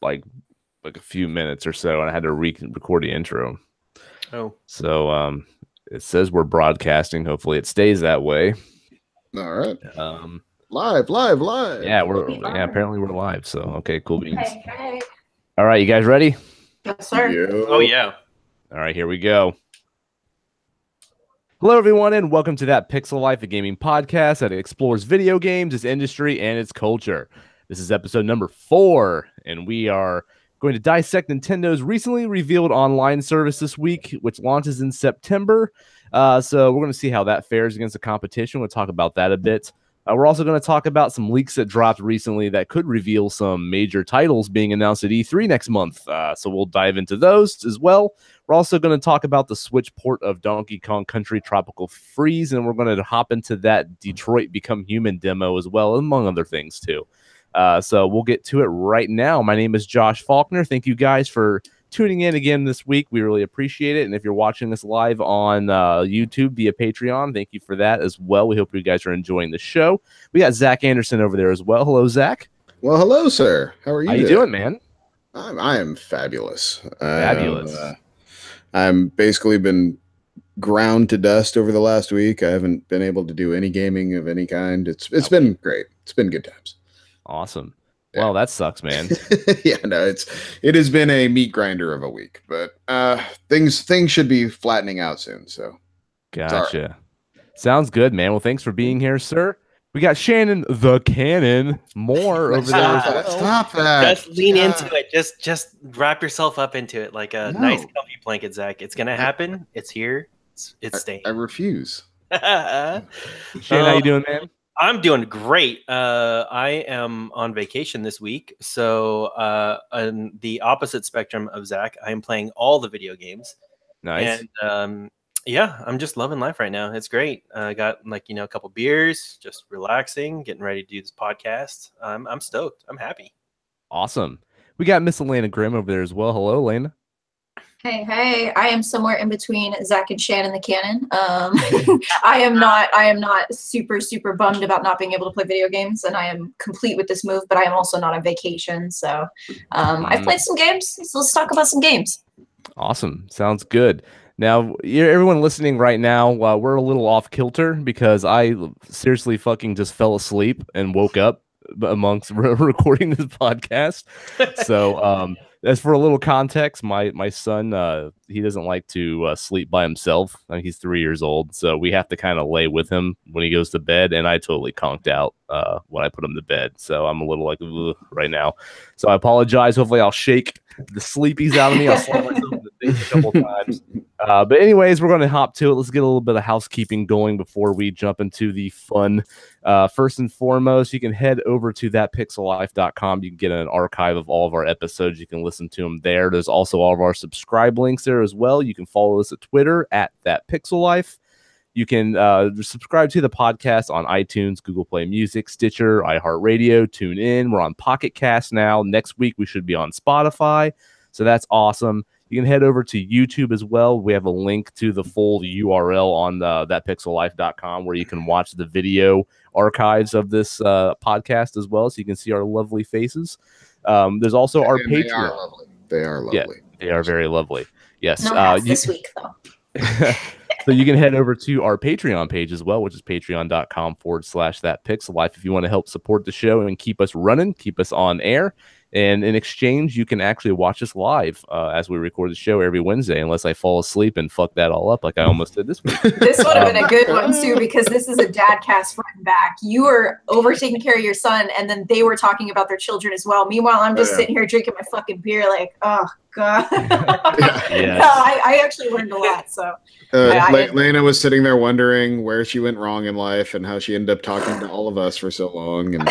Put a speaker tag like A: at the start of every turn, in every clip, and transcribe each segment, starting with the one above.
A: like a few minutes or so, and I had to record the intro.
B: Oh,
A: so it says we're broadcasting. Hopefully, it stays that way.
C: All right. Live.
A: Yeah, apparently we're live. So okay, cool beans. Hey. All right, you guys ready?
D: Yes, sir.
C: Yo.
B: oh yeah.
A: All right, here we go. Hello, everyone, and welcome to That Pixel Life, a gaming podcast that explores video games, its industry, and its culture. This is episode number 4, and we are going to dissect Nintendo's recently revealed online service this week, which launches in September. So we're going to see how that fares against the competition. We'll talk about that a bit. We're also going to talk about some leaks that dropped recently that could reveal some major titles being announced at E3 next month. So we'll dive into those as well. We're also going to talk about the Switch port of Donkey Kong Country Tropical Freeze, and we're going to hop into that Detroit Become Human demo as well, among other things too. So we'll get to it right now. My name is Josh Faulkner. Thank you guys for tuning in again this week. We really appreciate it. And if you're watching us live on YouTube via Patreon, thank you for that as well. We hope you guys are enjoying the show. We got Zach Anderson over there as well. Hello, Zach.
C: Well, hello, sir. How are you?
A: How you doing, man?
C: I am fabulous.
A: Fabulous.
C: I'm basically been ground to dust over the last week. I haven't been able to do any gaming of any kind. It's been great. It's been good times.
A: Awesome.
C: Yeah.
A: Well, that sucks, man.
C: Yeah, no, it has been a meat grinder of a week, but things should be flattening out soon. So,
A: gotcha.
C: Right.
A: Sounds good, man. Well, thanks for being here, sir. We got Shannon the Cannon Moore over there as well.
C: Stop that.
B: Just lean into it. Just wrap yourself up into it like a nice comfy blanket, Zach. It's gonna happen. It's here. It's staying.
C: I refuse.
A: Shannon, how you doing, man?
B: I'm doing great. I am on vacation this week, so on the opposite spectrum of Zach, I am playing all the video games.
A: Nice.
B: And yeah, I'm just loving life right now. It's great. I got a couple beers, just relaxing, getting ready to do this podcast. I'm stoked. I'm happy.
A: Awesome. We got Miss Elena Grimm over there as well. Hello, Elena.
D: Hey, I am somewhere in between Zach and Shannon the Cannon. I am not super bummed about not being able to play video games, and I am complete with this move, but I am also not on vacation. So I've played some games, so let's talk about some games.
A: Awesome. Sounds good. Now, everyone listening right now, we're a little off kilter because I seriously fucking just fell asleep and woke up amongst recording this podcast. So as for a little context, my son, he doesn't like to sleep by himself. He's 3 years old, so we have to kind of lay with him when he goes to bed, and I totally conked out when I put him to bed. So I'm a little like right now. So I apologize. Hopefully I'll shake the sleepies out of me. I'll slap myself in the face a couple times. But anyways, we're going to hop to it. Let's get a little bit of housekeeping going before we jump into the fun. First and foremost, you can head over to thatpixellife.com. You can get an archive of all of our episodes. You can listen to them there. There's also all of our subscribe links there as well. You can follow us at Twitter at thatpixellife. You can subscribe to the podcast on iTunes, Google Play Music, Stitcher, iHeartRadio, TuneIn. We're on Pocket Cast now. Next week, we should be on Spotify. So that's awesome. You can head over to YouTube as well. We have a link to the full URL on thatpixellife.com where you can watch the video archives of this podcast as well, so you can see our lovely faces. There's also our Patreon.
C: They are lovely. They are lovely.
A: Yeah, they are very lovely. Yes.
D: No, this week, though.
A: So you can head over to our Patreon page as well, which is patreon.com/thatpixellife if you want to help support the show and keep us running, keep us on air. And in exchange, you can actually watch us live as we record the show every Wednesday, unless I fall asleep and fuck that all up like I almost did this week.
D: This would have been a good one, too, because this is a dad cast front and back. You were over taking care of your son, and then they were talking about their children as well. Meanwhile, I'm just sitting here drinking my fucking beer like, oh, God.
A: Yes.
D: No, I actually learned a lot. So
C: Lena was sitting there wondering where she went wrong in life and how she ended up talking to all of us for so long. And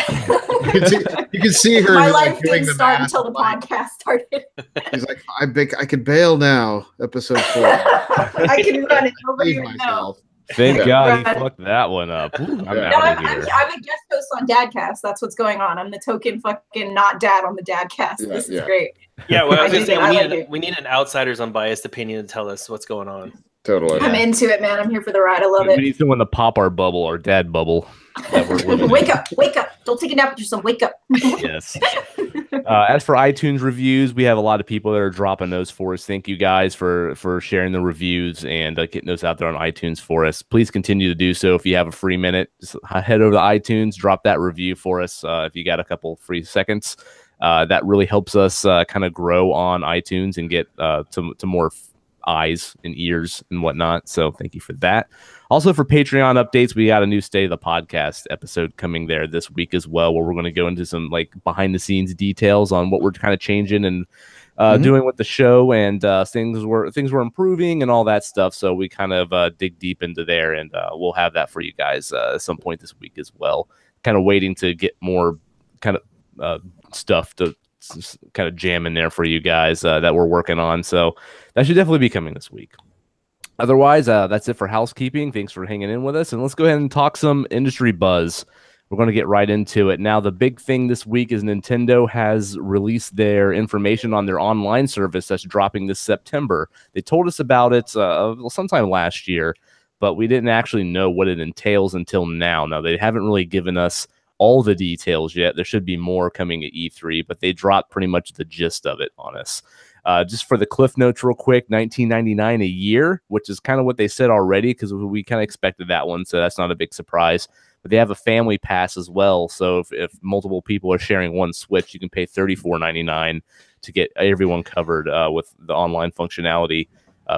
C: you can see her.
D: My life didn't start until the podcast started.
C: She's like, I could bail now. Episode 4.
D: I can run it. Nobody even knows.
A: Thank God he fucked that one up. Ooh, I'm out of here.
D: I'm a guest host on Dadcast. That's what's going on. I'm the token fucking not dad on the Dadcast.
C: Yeah,
D: this is great.
B: Yeah, well, I was going to say, we need an outsider's unbiased opinion to tell us what's going on.
C: Totally.
D: I'm into it, man. I'm here for the ride. I love
A: We
D: it.
A: need someone to pop our bubble, our dad bubble. That we're living in.
D: Wake up. Don't take a nap with yourself. Wake up.
A: Yes. As for iTunes reviews, we have a lot of people that are dropping those for us. Thank you guys for sharing the reviews and getting those out there on iTunes for us. Please continue to do so. If you have a free minute, just head over to iTunes, drop that review for us. If you got a couple free seconds, that really helps us kind of grow on iTunes and get to more eyes and ears and whatnot. So thank you for that. Also for Patreon updates, we got a new State of the Podcast episode coming there this week as well, where we're going to go into some like behind the scenes details on what we're kind of changing and doing with the show, and things were improving and all that stuff. So we kind of dig deep into there, and we'll have that for you guys at some point this week as well. Kind of waiting to get more kind of stuff to kind of jam in there for you guys that we're working on. So that should definitely be coming this week. Otherwise, that's it for housekeeping. Thanks for hanging in with us, and let's go ahead and talk some industry buzz. We're going to get right into it. Now, the big thing this week is Nintendo has released their information on their online service that's dropping this September. They told us about it sometime last year, but we didn't actually know what it entails until now. Now, they haven't really given us all the details yet. There should be more coming at E3, but they dropped pretty much the gist of it on us. Just for the cliff notes real quick, $19.99 a year, which is kind of what they said already, because we kind of expected that one, so that's not a big surprise. But they have a family pass as well, so if multiple people are sharing one Switch, you can pay $34.99 to get everyone covered with the online functionality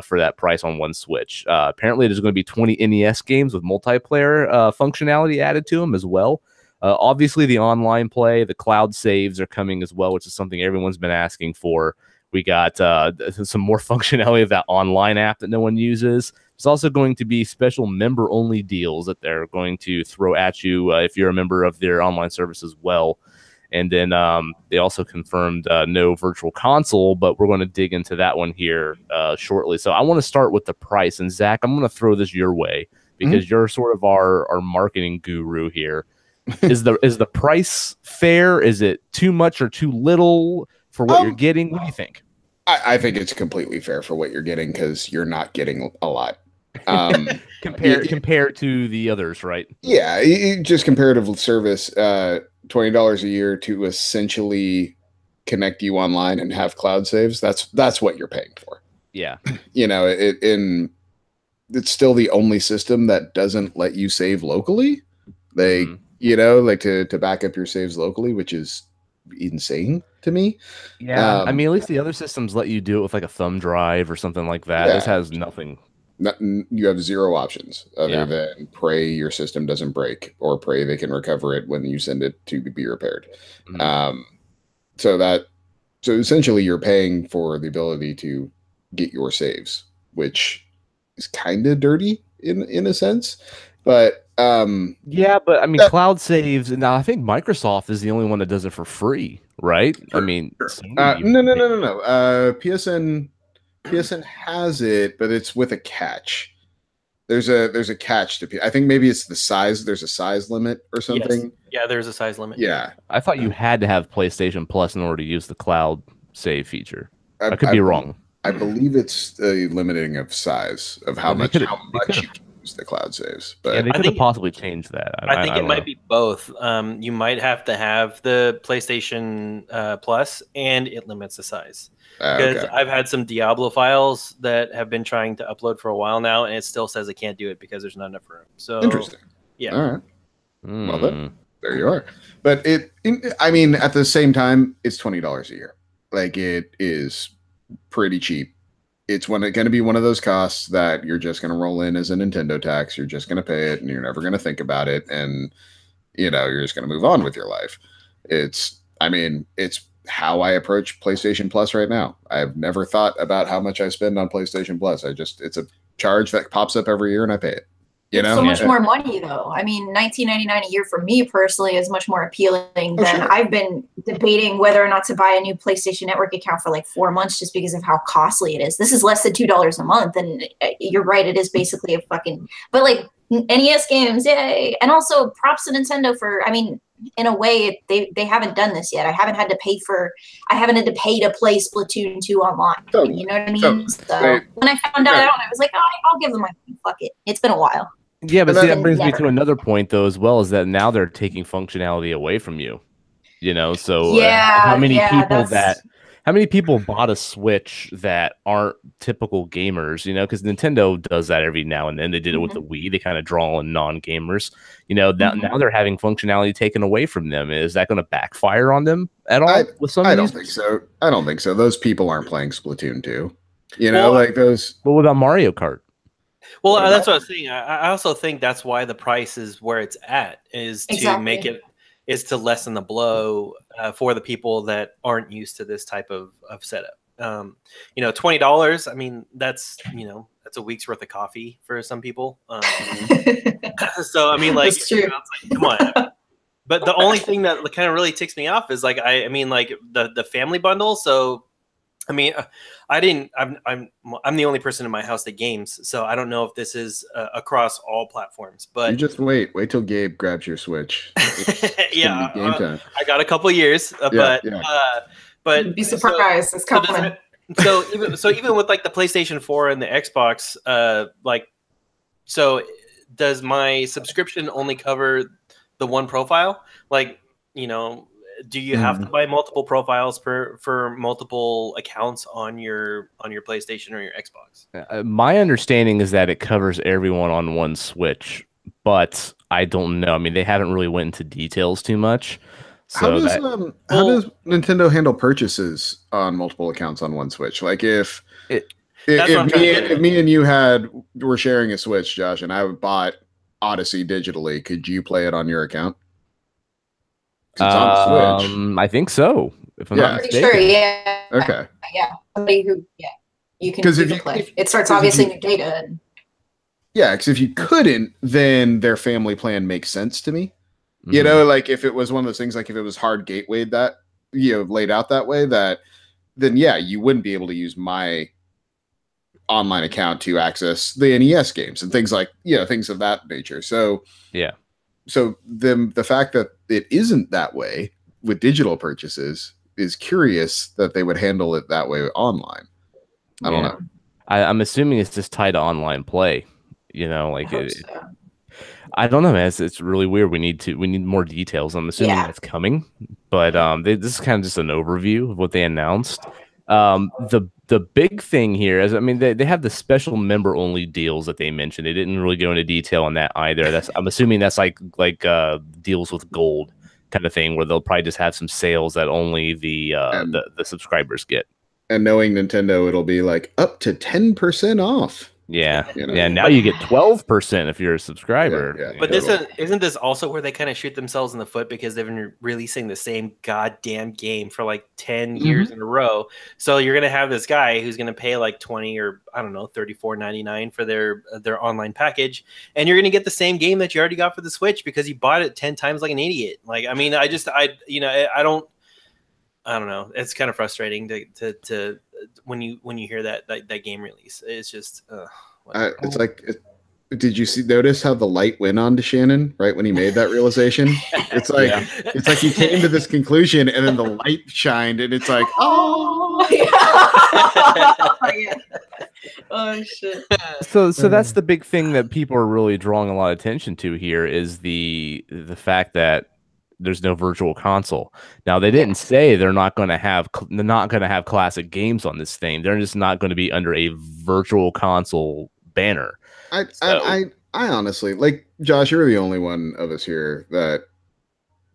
A: for that price on one Switch. Apparently, there's going to be 20 NES games with multiplayer functionality added to them as well. Obviously, the online play, the cloud saves are coming as well, which is something everyone's been asking for. We got some more functionality of that online app that no one uses. There's also going to be special member-only deals that they're going to throw at you if you're a member of their online service as well. And then they also confirmed no virtual console, but we're going to dig into that one here shortly. So I want to start with the price. And Zach, I'm going to throw this your way because you're sort of our marketing guru here. Is the price fair? Is it too much or too little for what you're getting? What do you think?
C: I think it's completely fair for what you're getting, because you're not getting a lot.
A: Compared to the others, right?
C: Yeah, just comparative service, $20 a year to essentially connect you online and have cloud saves. That's what you're paying for.
A: Yeah,
C: it's still the only system that doesn't let you save locally. They like to back up your saves locally, which is insane to me.
A: Yeah, I mean, at least the other systems let you do it with like a thumb drive or something like that. This has nothing.
C: You have zero options other than pray your system doesn't break, or pray they can recover it when you send it to be repaired. So essentially you're paying for the ability to get your saves, which is kind of dirty in a sense. But
A: but I mean, cloud saves. Now I think Microsoft is the only one that does it for free, right?
C: Sure,
A: I mean,
C: no. PSN has it, but it's with a catch. There's a catch to. I think maybe it's the size. There's a size limit or something.
B: Yes. Yeah, there's a size limit.
C: Yeah,
A: I thought you had to have PlayStation Plus in order to use the cloud save feature. I could be wrong.
C: I believe it's a limiting of size of how much you can use the cloud saves. But
A: they could have possibly changed that.
B: I think it might be both. You might have to have the PlayStation Plus, and it limits the size. Because I've had some Diablo files that have been trying to upload for a while now, and it still says it can't do it because there's not enough room. So
C: interesting.
B: Yeah.
C: All right. Well, then, there you are. But I mean, at the same time, it's $20 a year. Like, it is pretty cheap. It's going to be one of those costs that you're just going to roll in as a Nintendo tax. You're just going to pay it, and you're never going to think about it, and you're just going to move on with your life. It's how I approach PlayStation Plus right now. I've never thought about how much I spend on PlayStation Plus. It's a charge that pops up every year, and I pay it.
D: It's so much more money, though. I mean, $19.99 a year for me personally is much more appealing than I've been debating whether or not to buy a new PlayStation Network account for like 4 months just because of how costly it is. This is less than $2 a month, and you're right, it is basically but like NES games, yay! And also props to Nintendo for, I mean, in a way, they haven't done this yet. I haven't had to pay to play Splatoon 2 online.
C: Totally.
D: You know what I mean? So when I found out, I was like, oh, I'll give them my money. Fuck it. It's been a while.
A: Yeah, but see, that brings me to another point though, as well, is that now they're taking functionality away from you. You know, so how many people bought a Switch that aren't typical gamers? You know, because Nintendo does that every now and then. They did it with the Wii. They kind of draw in non-gamers. You know, now they're having functionality taken away from them. Is that going to backfire on them at all?
C: I don't think so. I don't think so. Those people aren't playing Splatoon 2. You know, like those.
A: But what about Mario Kart?
B: Well, that's what I was saying. I also think that's why the price is where it's at, is to make it, is to lessen the blow for the people that aren't used to this type of setup. You know, $20. I mean, that's a week's worth of coffee for some people. So I mean, like,
D: it's like,
B: come on. But the only thing that kind of really ticks me off is like I mean, like the family bundle. So I mean, I'm the only person in my house that games, so I don't know if this is across all platforms. But
C: you just wait till Gabe grabs your Switch.
B: Yeah,
C: game time.
B: I got a couple years, but
D: be surprised, it's coming.
B: So even with like the PlayStation 4 and the Xbox, so does my subscription only cover the one profile? Like, you know, do you have to buy multiple profiles for multiple accounts on your PlayStation or your Xbox?
A: My understanding is that it covers everyone on one Switch, but I don't know. I mean, they haven't really went into details too much. So
C: how does Nintendo handle purchases on multiple accounts on one Switch? Like if me and you were sharing a Switch, Josh, and I bought Odyssey digitally, could you play it on your account? It's on the Switch.
A: I think so. If I'm not mistaken.
D: Sure, yeah.
C: Okay.
D: Yeah. Somebody who, you can play. It starts obviously new data.
C: Yeah, because if you couldn't, then their family plan makes sense to me. You know, like if it was one of those things, like if it was hard gateway that, laid out that way, then yeah, you wouldn't be able to use my online account to access the NES games and things like, things of that nature. So
A: yeah.
C: So the fact that it isn't that way with digital purchases is curious that they would handle it that way online. I don't know.
A: I'm assuming it's just tied to online play. You know, like I don't know, man. It's really weird. We need more details. I'm assuming that's coming, but this is kind of just an overview of what they announced. The big thing here is, I mean, they have the special member only deals that they mentioned. They didn't really go into detail on that either. I'm assuming that's like deals with gold kind of thing, where they'll probably just have some sales that only the subscribers get. And
C: knowing Nintendo, it'll be like up to 10% off.
A: Yeah, now you get 12% if you're a subscriber.
B: But isn't this also where they kind of shoot themselves in the foot, because they've been releasing the same goddamn game for like 10 years in a row? So you're gonna have this guy who's gonna pay like 20 or I don't know $34.99 for their online package, and you're gonna get the same game that you already got for the Switch because you bought it 10 times like an idiot. Like, I mean, I don't know. It's kind of frustrating to when you hear that game release. It's just
C: it's like, did you notice how the light went on to Shannon right when he made that realization? It's like it's like he came to this conclusion and then the light shined and it's like, oh
D: shit.
A: So that's the big thing that people are really drawing a lot of attention to here, is the fact that there's no virtual console. Now, they didn't say they're not going to have classic games on this thing. They're just not going to be under a virtual console banner.
C: I honestly, like, Josh, you're the only one of us here that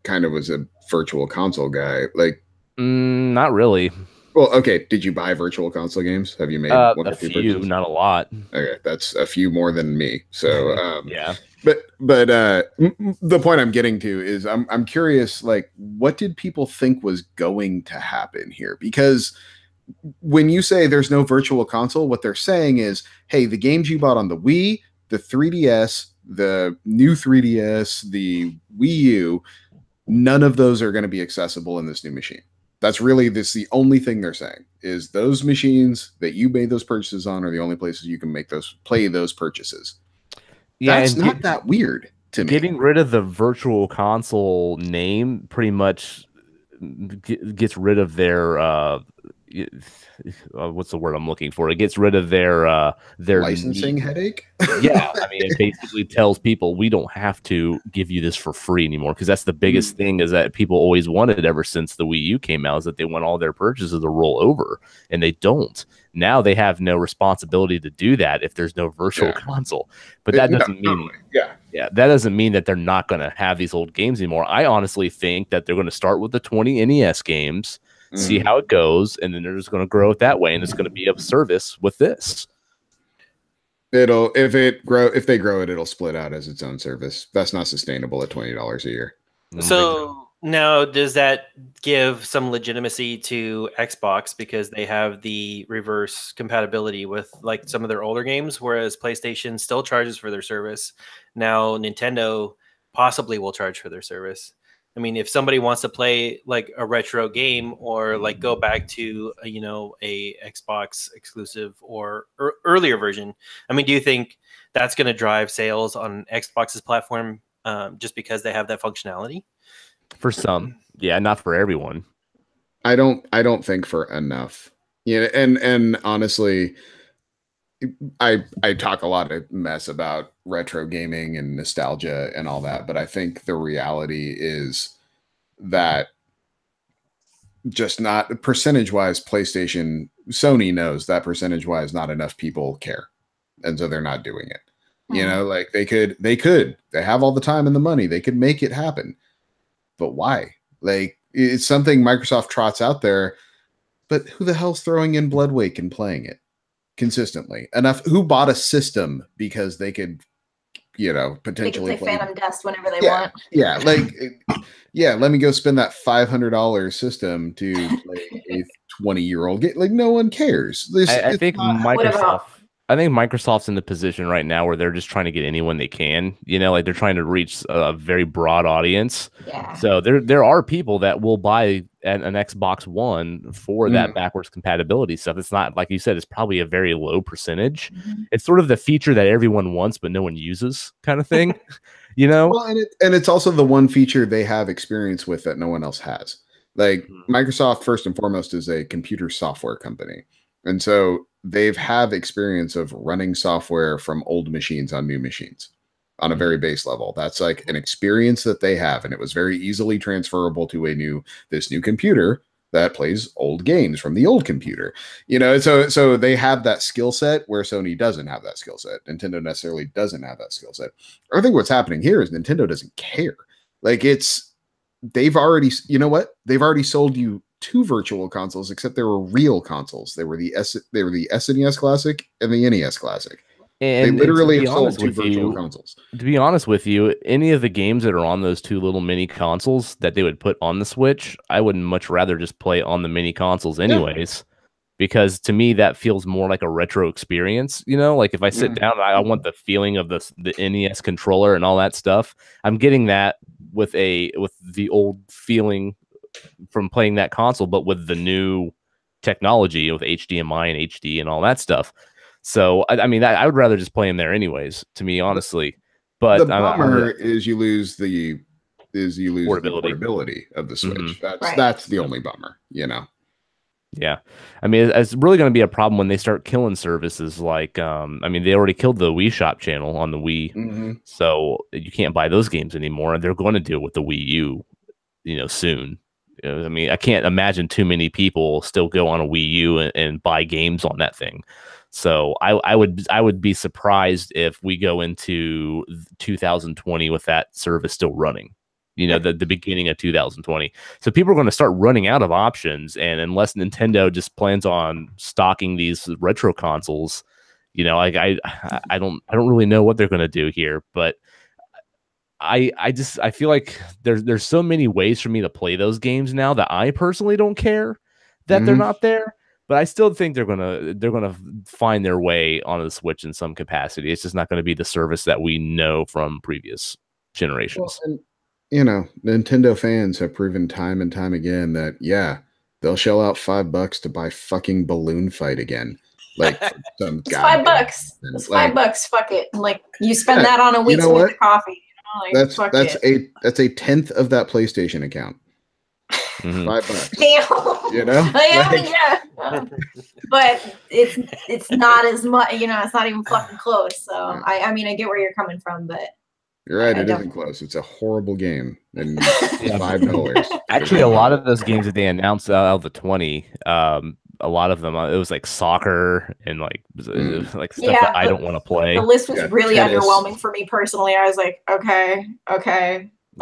C: kind of was a virtual console guy. Like,
A: not really.
C: Well, okay. Did you buy virtual console games? Have you made one
A: a few, purchases? Not a lot.
C: Okay, that's a few more than me. So
A: yeah.
C: But the point I'm getting to is I'm curious, like, what did people think was going to happen here? Because when you say there's no virtual console, what they're saying is, hey, the games you bought on the Wii, the 3DS, the new 3DS, the Wii U, none of those are going to be accessible in this new machine. That's the only thing they're saying, is those machines that you made those purchases on are the only places you can play those purchases. Yeah, that's not that weird.
A: Getting rid of the virtual console name pretty much gets rid of their what's the word I'm looking for? It gets rid of their
C: licensing headache.
A: Yeah, I mean, it basically tells people we don't have to give you this for free anymore, because that's the biggest thing is that people always wanted ever since the Wii U came out, is that they want all their purchases to roll over, and they don't. Now they have no responsibility to do that if there's no virtual console. But that doesn't mean that doesn't mean that they're not going to have these old games anymore. I honestly think that they're going to start with the 20 NES games, see how it goes, and then they're just going to grow it that way, and it's going to be of service with this.
C: If they grow it, it'll split out as its own service. That's not sustainable at $20 a year.
B: So now, does that give some legitimacy to Xbox because they have the reverse compatibility with like some of their older games, whereas PlayStation still charges for their service? Now Nintendo possibly will charge for their service. I mean, if somebody wants to play like a retro game or like go back to a Xbox exclusive or earlier version, I mean, do you think that's going to drive sales on Xbox's platform just because they have that functionality?
A: For some, yeah, not for everyone.
C: I don't think for enough. Yeah, and honestly, I talk a lot of mess about retro gaming and nostalgia and all that, but I think the reality is that just not percentage-wise, Sony knows that percentage-wise not enough people care, and so they're not doing it. Like they have all the time and the money, they could make it happen. But why? Like, it's something Microsoft trots out there, but who the hell's throwing in Bloodwake and playing it consistently enough? Who bought a system because they could, potentially
D: play Phantom Dust whenever they want?
C: Yeah, like, let me go spend that $500 system to play a 20-year-old game. Like, no one cares.
A: I think Microsoft's in the position right now where they're just trying to get anyone they can, like they're trying to reach a very broad audience.
D: Yeah.
A: So there are people that will buy an Xbox One for that backwards compatibility stuff. It's not, like you said, it's probably a very low percentage. It's sort of the feature that everyone wants, but no one uses kind of thing,
C: Well, and it's also the one feature they have experience with that no one else has. Like Microsoft, first and foremost, is a computer software company. And so they've had experience of running software from old machines on new machines on a very base level. That's like an experience that they have. And it was very easily transferable to this new computer that plays old games from the old computer, so they have that skill set where Sony doesn't have that skill set. Nintendo necessarily doesn't have that skill set. I think what's happening here is Nintendo doesn't care. Like they've already sold you 2 virtual consoles, except they were real consoles. They were the SNES Classic and the NES Classic. And they literally sold 2 virtual consoles.
A: To be honest with you, any of the games that are on those 2 little mini consoles that they would put on the Switch, I would much rather just play on the mini consoles anyways. Because to me, that feels more like a retro experience. Like if I sit down, I want the feeling of the NES controller and all that stuff. I'm getting that with the old feeling from playing that console, but with the new technology with HDMI and HD and all that stuff. So I mean, I would rather just play them there anyways, to me, honestly. But
C: the bummer is you lose the portability of the Switch. That's the only bummer,
A: Yeah, I mean, it's really going to be a problem when they start killing services like, I mean, they already killed the Wii Shop channel on the Wii, so you can't buy those games anymore, and they're going to deal with the Wii U, soon. I mean, I can't imagine too many people still go on a Wii U and buy games on that thing. So I would be surprised if we go into 2020 with that service still running. The beginning of 2020. So people are going to start running out of options, and unless Nintendo just plans on stocking these retro consoles, I don't really know what they're going to do here, but I feel like there's so many ways for me to play those games now that I personally don't care that they're not there. But I still think they're gonna find their way on the Switch in some capacity. It's just not going to be the service that we know from previous generations.
C: Well, and, Nintendo fans have proven time and time again that they'll shell out $5 to buy fucking Balloon Fight again. Like some
D: it's $5. It's $5. Fuck it. Like you spend that on a week's worth of coffee.
C: That's a tenth of that PlayStation account. $5.
D: Damn.
C: You know?
D: Yeah. But it's not as much, you know, it's not even fucking close. So I mean I get where you're coming from, but
C: you're right, it isn't close. It's a horrible game. And $5.
A: Actually, a lot of those games that they announced out of the 20, a lot of them it was like soccer and like stuff that I don't want to play.
D: The list was really underwhelming for me personally. I was like, okay. All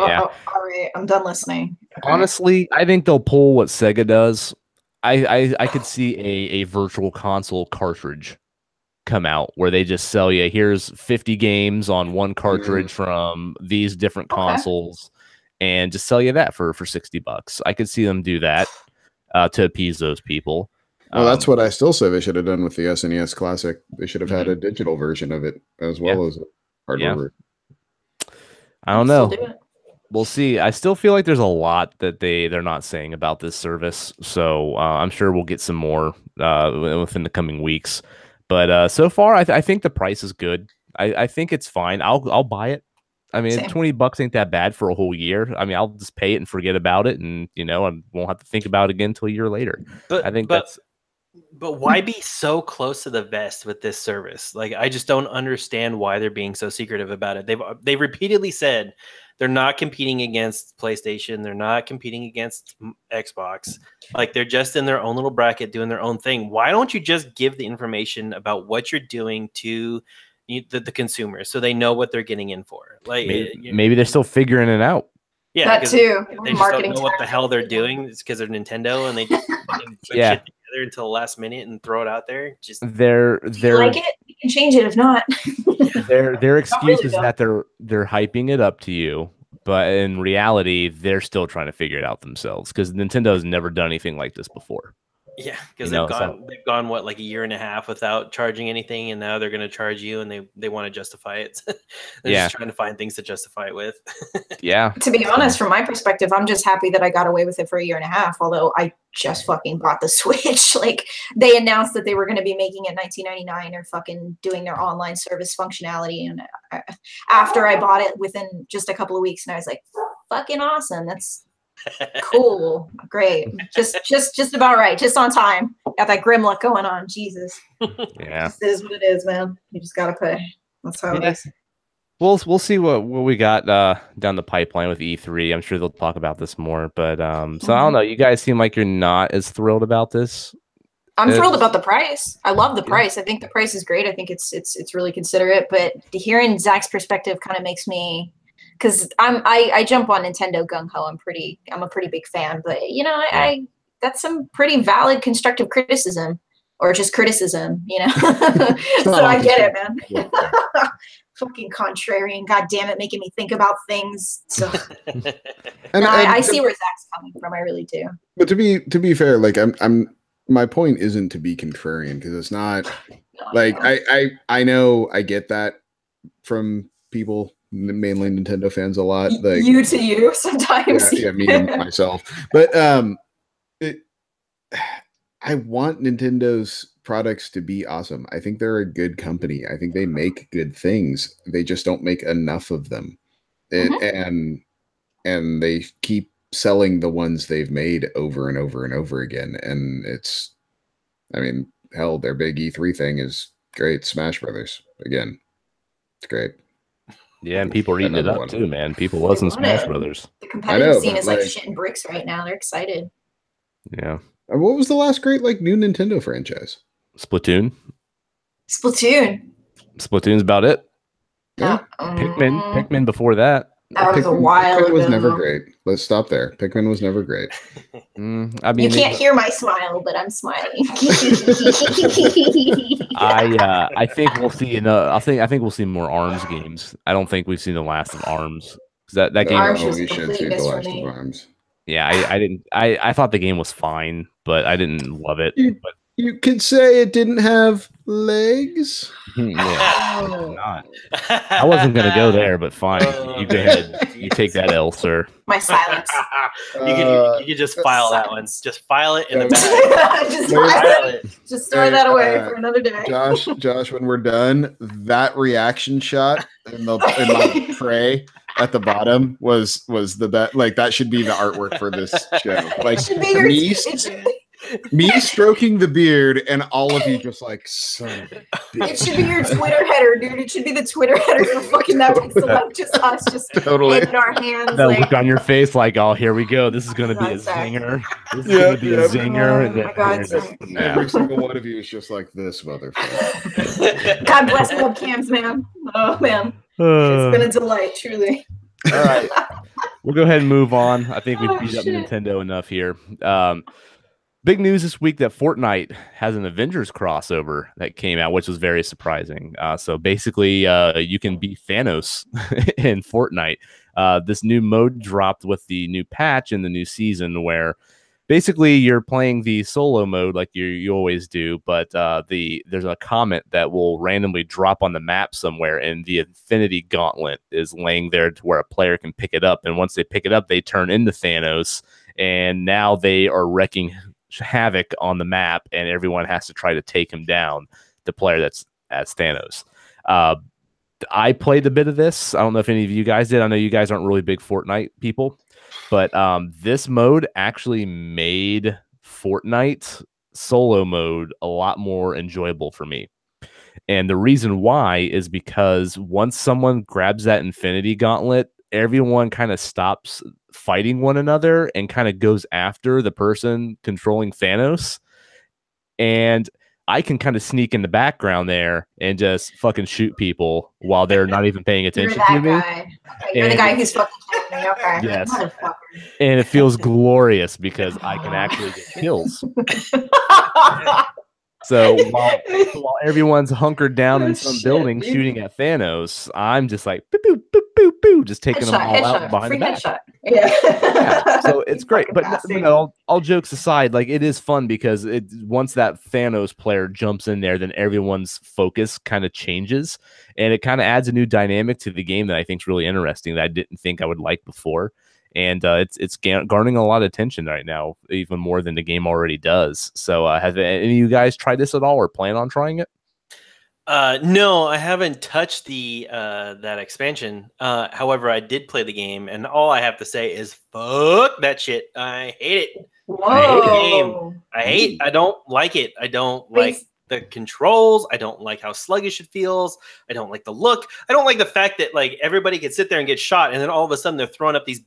D: right, I'm done listening. Okay.
A: Honestly, I think they'll pull what Sega does. I could see a virtual console cartridge come out where they just sell you, here's 50 games on one cartridge from these different consoles, and just sell you that for $60. I could see them do that to appease those people.
C: Well, that's what I still say they should have done with the SNES Classic. They should have had a digital version of it as well as a hardware version.
A: I don't know. We'll see. I still feel like there's a lot that they're not saying about this service, so I'm sure we'll get some more within the coming weeks. But so far, I think the price is good. I think it's fine. I'll buy it. I mean, $20 ain't that bad for a whole year. I mean, I'll just pay it and forget about it, and I won't have to think about it again until a year later.
B: But
A: I think that's.
B: But why be so close to the vest with this service? Like, I just don't understand why they're being so secretive about it. They've repeatedly said they're not competing against PlayStation. They're not competing against Xbox. Like, they're just in their own little bracket doing their own thing. Why don't you just give the information about what you're doing to the consumer so they know what they're getting in for? Like,
A: maybe they're still figuring it out.
B: Yeah,
D: that too.
B: They just don't know what the hell they're doing. It's because they're Nintendo and they just put shit together until the last minute and throw it out there. Just
A: they're
D: like it, you can change it if not.
A: their excuse is that they're hyping it up to you, but in reality, they're still trying to figure it out themselves because Nintendo has never done anything like this before.
B: Yeah, because they've gone what, like a year and a half without charging anything, and now they're going to charge you, and they want to justify it. They're just trying to find things to justify it with.
A: Yeah.
D: To be honest, from my perspective, I'm just happy that I got away with it for a year and a half. Although I just fucking bought the Switch. Like, they announced that they were going to be making it $19.99 or fucking doing their online service functionality, and after I bought it within just a couple of weeks, and I was like, fucking awesome. That's cool, great, just about right, just on time. Got that grim look going on. Jesus,
A: yeah,
D: this is what it is, man. You just gotta pay. That's how it is.
A: We'll see what we got down the pipeline with E3. I'm sure they'll talk about this more, but so I don't know. You guys seem like you're not as thrilled about this.
D: I'm thrilled about the price. I love the price. I think the price is great. I think it's really considerate. But hearing Zach's perspective kind of makes me. Because I jump on Nintendo gung ho. I'm a pretty big fan, but I that's some pretty valid constructive criticism, or just criticism, So I get it, man. Yeah. Fucking contrarian, god damn it, making me think about things. So I see where Zach's coming from. I really do.
C: But to be fair, like my point isn't to be contrarian, because it's not I know I get that from people. Mainly Nintendo fans a lot, like
D: you sometimes.
C: Yeah, me and myself. But I want Nintendo's products to be awesome. I think they're a good company. I think they make good things. They just don't make enough of them. And they keep selling the ones they've made over and over and over again. And hell, their big E3 thing is great. Smash Brothers again. It's great.
A: Yeah, and people are eating it up too, man. People love some Smash Brothers.
D: The competitive scene is like shitting bricks right now. They're excited.
A: Yeah.
C: What was the last great new Nintendo franchise?
A: Splatoon.
C: Splatoon's
A: about it.
C: Yeah.
A: Pikmin before that.
D: That was a while ago.
C: Pikmin was never great. Let's stop there. Pikmin was never great.
D: You can't hear my smile, but I'm smiling.
A: I think we'll see. I think we'll see more ARMS games. I don't think we've seen the last of ARMS. That game.
C: We should see the last of ARMS.
A: Yeah, I didn't. I thought the game was fine, but I didn't love it. But
C: you could say it didn't have legs.
A: Not. I wasn't gonna go there, but fine. You go ahead. You take that L, sir.
D: My silence.
B: You can just file that one. Just file it in the back.
D: Just file it. Just store that away for another day.
C: Josh, when we're done, that reaction shot in my tray at the bottom was the best. Like that should be the artwork for this show. Like me stroking the beard and all of you just like, son of a bitch.
D: It should be your Twitter header, dude. It should be the Twitter header for fucking that pixel, like just us just in our hands.
A: That
D: like,
A: look on your face like, oh, here we go. This is going to be a zinger. This is going to be a zinger.
D: Oh my God,
C: every single one of you is just like this motherfucker.
D: God bless webcams, man. Oh, man. It's been a delight, truly.
A: All right. We'll go ahead and move on. I think we've beat up Nintendo enough here. Big news this week that Fortnite has an Avengers crossover that came out, which was very surprising. So basically, you can be Thanos in Fortnite. This new mode dropped with the new patch in the new season where basically you're playing the solo mode like you always do, but there's a comet that will randomly drop on the map somewhere, and the Infinity Gauntlet is laying there to where a player can pick it up. And once they pick it up, they turn into Thanos, and now they are wrecking havoc on the map, and everyone has to try to take him down, the player that's as Thanos. I played a bit of this. I don't know if any of you guys did. I know you guys aren't really big Fortnite people, but this mode actually made Fortnite solo mode a lot more enjoyable for me. And the reason why is because once someone grabs that Infinity Gauntlet, everyone kind of stops fighting one another and kind of goes after the person controlling Thanos. And I can kind of sneak in the background there and just fucking shoot people while they're not even paying attention to me.
D: Okay, you're the guy who's fucking killing me. Okay.
A: Yes. And it feels glorious because I can actually get kills. So while everyone's hunkered down in some building shooting at Thanos, I'm just like, boop, boop, boop, boop, boop, just taking them all out behind the back. Yeah. So it's great. But all jokes aside, like it is fun because once that Thanos player jumps in there, then everyone's focus kind of changes. And it kind of adds a new dynamic to the game that I think is really interesting that I didn't think I would like before. And it's garnering a lot of attention right now, even more than the game already does. So have any of you guys tried this at all or plan on trying it?
B: No, I haven't touched the that expansion. However, I did play the game, and all I have to say is fuck that shit. I hate it.
D: Whoa.
B: I hate the game. I don't like it. I don't like the controls. I don't like how sluggish it feels. I don't like the look. I don't like the fact that like everybody can sit there and get shot, and then all of a sudden they're throwing up these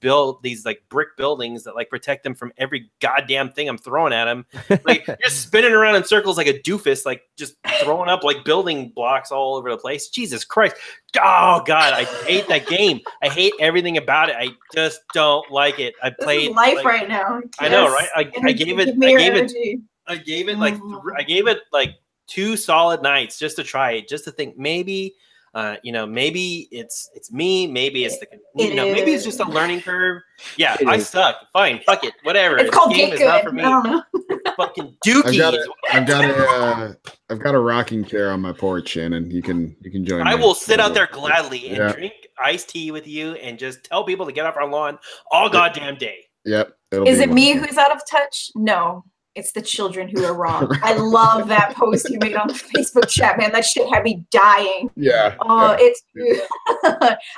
B: like brick buildings that like protect them from every goddamn thing I'm throwing at them. Like you're spinning around in circles like a doofus, like just throwing up like building blocks all over the place. Jesus Christ! Oh God, I hate that game. I hate everything about it. I just don't like it. I played
D: life right now.
B: I know, right? I gave it like 2 solid nights just to try it, just to think maybe, maybe it's me, maybe it's maybe it's just a learning curve. Yeah, I suck. Fine, fuck it, whatever.
D: It's called
B: game
D: Get
B: is
D: Good.
B: not for me. Fucking dookie.
C: I've got a rocking chair on my porch, Shannon. You can join me.
B: I will sit out there gladly and drink iced tea with you and just tell people to get off our lawn all goddamn day.
C: Yep.
D: Is it me who's out of touch? No. It's the children who are wrong. I love that post you made on the Facebook chat, man. That shit had me dying.
C: Yeah.
D: Oh, it's.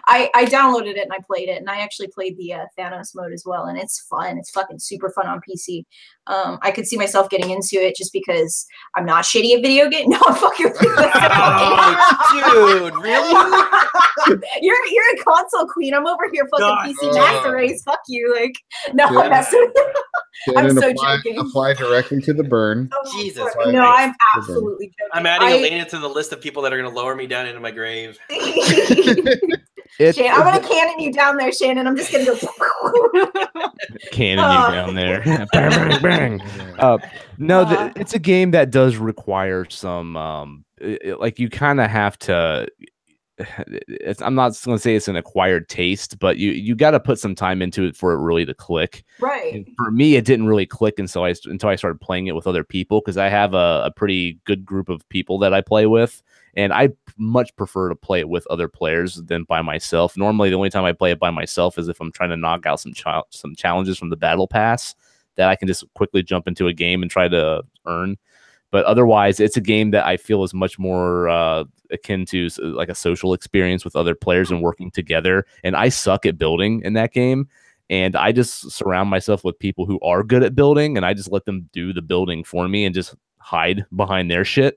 D: I downloaded it and I played it, and I actually played the Thanos mode as well, and it's fun. It's fucking super fun on PC. I could see myself getting into it just because I'm not shitty at video games. No, I'm fucking.
B: Oh, dude, really?
D: You're a console queen. I'm over here fucking PC master race. Fuck you, like no, I'm messing. I'm so joking.
C: Apply directly to the burn.
B: Jesus.
D: No, I'm absolutely joking.
B: I'm adding Elena to the list of people that are going to lower me down into my grave.
D: Shannon, I'm going to cannon you down there, Shannon. I'm just going to go.
A: Cannon you down there. Bang, bang, bang. No, it's a game that does require some, like you kind of have to. I'm not going to say it's an acquired taste, but you got to put some time into it for it really to click.
D: Right.
A: And for me, it didn't really click until I started playing it with other people, because I have a pretty good group of people that I play with, and I much prefer to play it with other players than by myself. Normally, the only time I play it by myself is if I'm trying to knock out some challenges from the battle pass that I can just quickly jump into a game and try to earn. But otherwise, it's a game that I feel is much more akin to like a social experience with other players and working together. And I suck at building in that game. And I just surround myself with people who are good at building, and I just let them do the building for me and just hide behind their shit.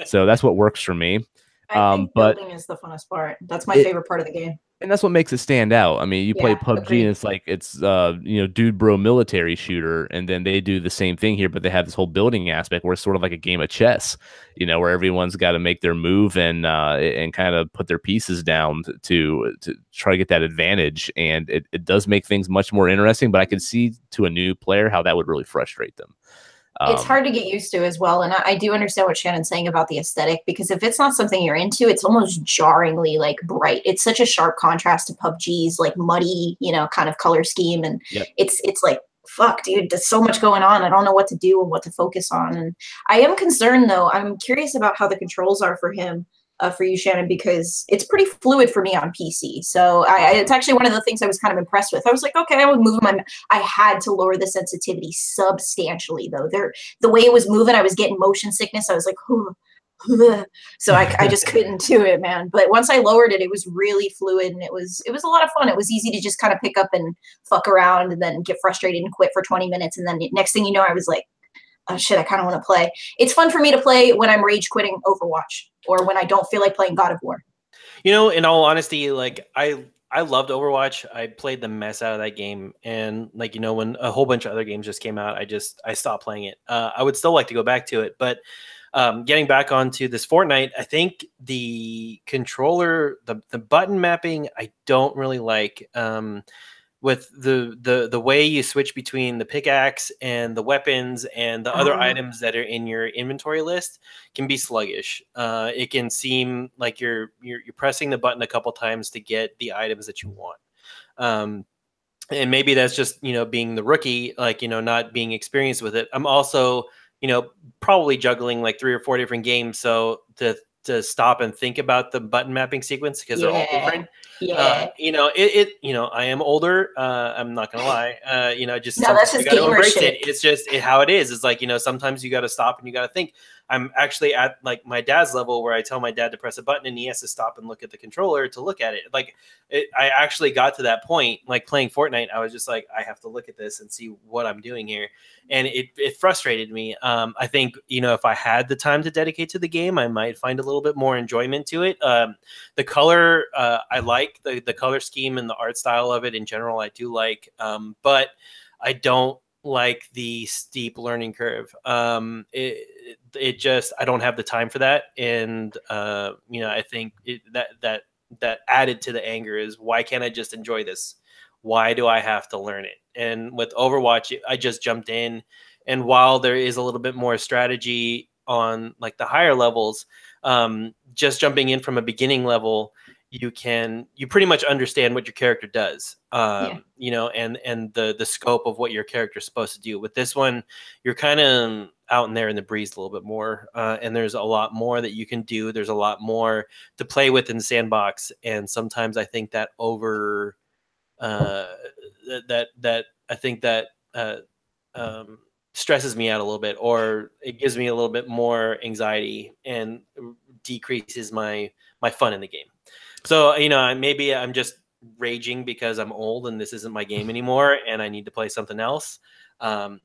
A: So that's what works for me.
D: I think building is the funnest part. That's my favorite part of the game.
A: And that's what makes it stand out. I mean, you play PUBG
D: agreed.
A: and it's like it's dude bro military shooter, and then they do the same thing here, but they have this whole building aspect where it's sort of like a game of chess, where everyone's got to make their move and kind of put their pieces down to try to get that advantage. And it does make things much more interesting, but I can see to a new player how that would really frustrate them.
D: It's hard to get used to as well. And I do understand what Shannon's saying about the aesthetic, because if it's not something you're into, it's almost jarringly like bright. It's such a sharp contrast to PUBG's like muddy, kind of color scheme. And it's like, fuck, dude, there's so much going on. I don't know what to do and what to focus on. And I am concerned, though. I'm curious about how the controls are for him. For you, Shannon, because it's pretty fluid for me on PC. So it's actually one of the things I was kind of impressed with. I was like, okay, I was moving I had to lower the sensitivity substantially, though. The way it was moving, I was getting motion sickness. I was like, so I just couldn't do it, man. But once I lowered it, it was really fluid, and it was a lot of fun. It was easy to just kind of pick up and fuck around and then get frustrated and quit for 20 minutes. And then next thing you know, I was like, oh shit, I kind of want to play. It's fun for me to play when I'm rage quitting Overwatch or when I don't feel like playing God of War.
B: In all honesty, like I loved Overwatch. I played the mess out of that game. And when a whole bunch of other games just came out, I stopped playing it. I would still like to go back to it. But getting back onto this Fortnite, I think the controller, the button mapping, I don't really like. With the way you switch between the pickaxe and the weapons and the other items that are in your inventory list can be sluggish. It can seem like you're pressing the button a couple times to get the items that you want. And maybe that's just, being the rookie, not being experienced with it. I'm also, probably juggling like 3 or 4 different games. So to stop and think about the button mapping sequence, because they're all different. I am older. I'm not gonna lie. Just
D: that's just
B: you gotta embrace
D: shit.
B: it. It's just how it is. It's like, sometimes you got to stop and you got to think. I'm actually at like my dad's level where I tell my dad to press a button and he has to stop and look at the controller to look at it. I actually got to that point, like playing Fortnite. I was just like, I have to look at this and see what I'm doing here. And it frustrated me. I think, if I had the time to dedicate to the game, I might find a little bit more enjoyment to it. The color, I like the color scheme and the art style of it in general. I do like, but I don't like the steep learning curve. It just, I don't have the time for that. And, I think that added to the anger is, why can't I just enjoy this? Why do I have to learn it? And with Overwatch, I just jumped in. And while there is a little bit more strategy on like the higher levels, just jumping in from a beginning level, you pretty much understand what your character does, and the scope of what your character is supposed to do. With this one, you're kind of out in there in the breeze a little bit more, and there's a lot more that you can do. There's a lot more to play with in the sandbox, and sometimes I think that stresses me out a little bit, or it gives me a little bit more anxiety and decreases my fun in the game. So, maybe I'm just raging because I'm old and this isn't my game anymore and I need to play something else. I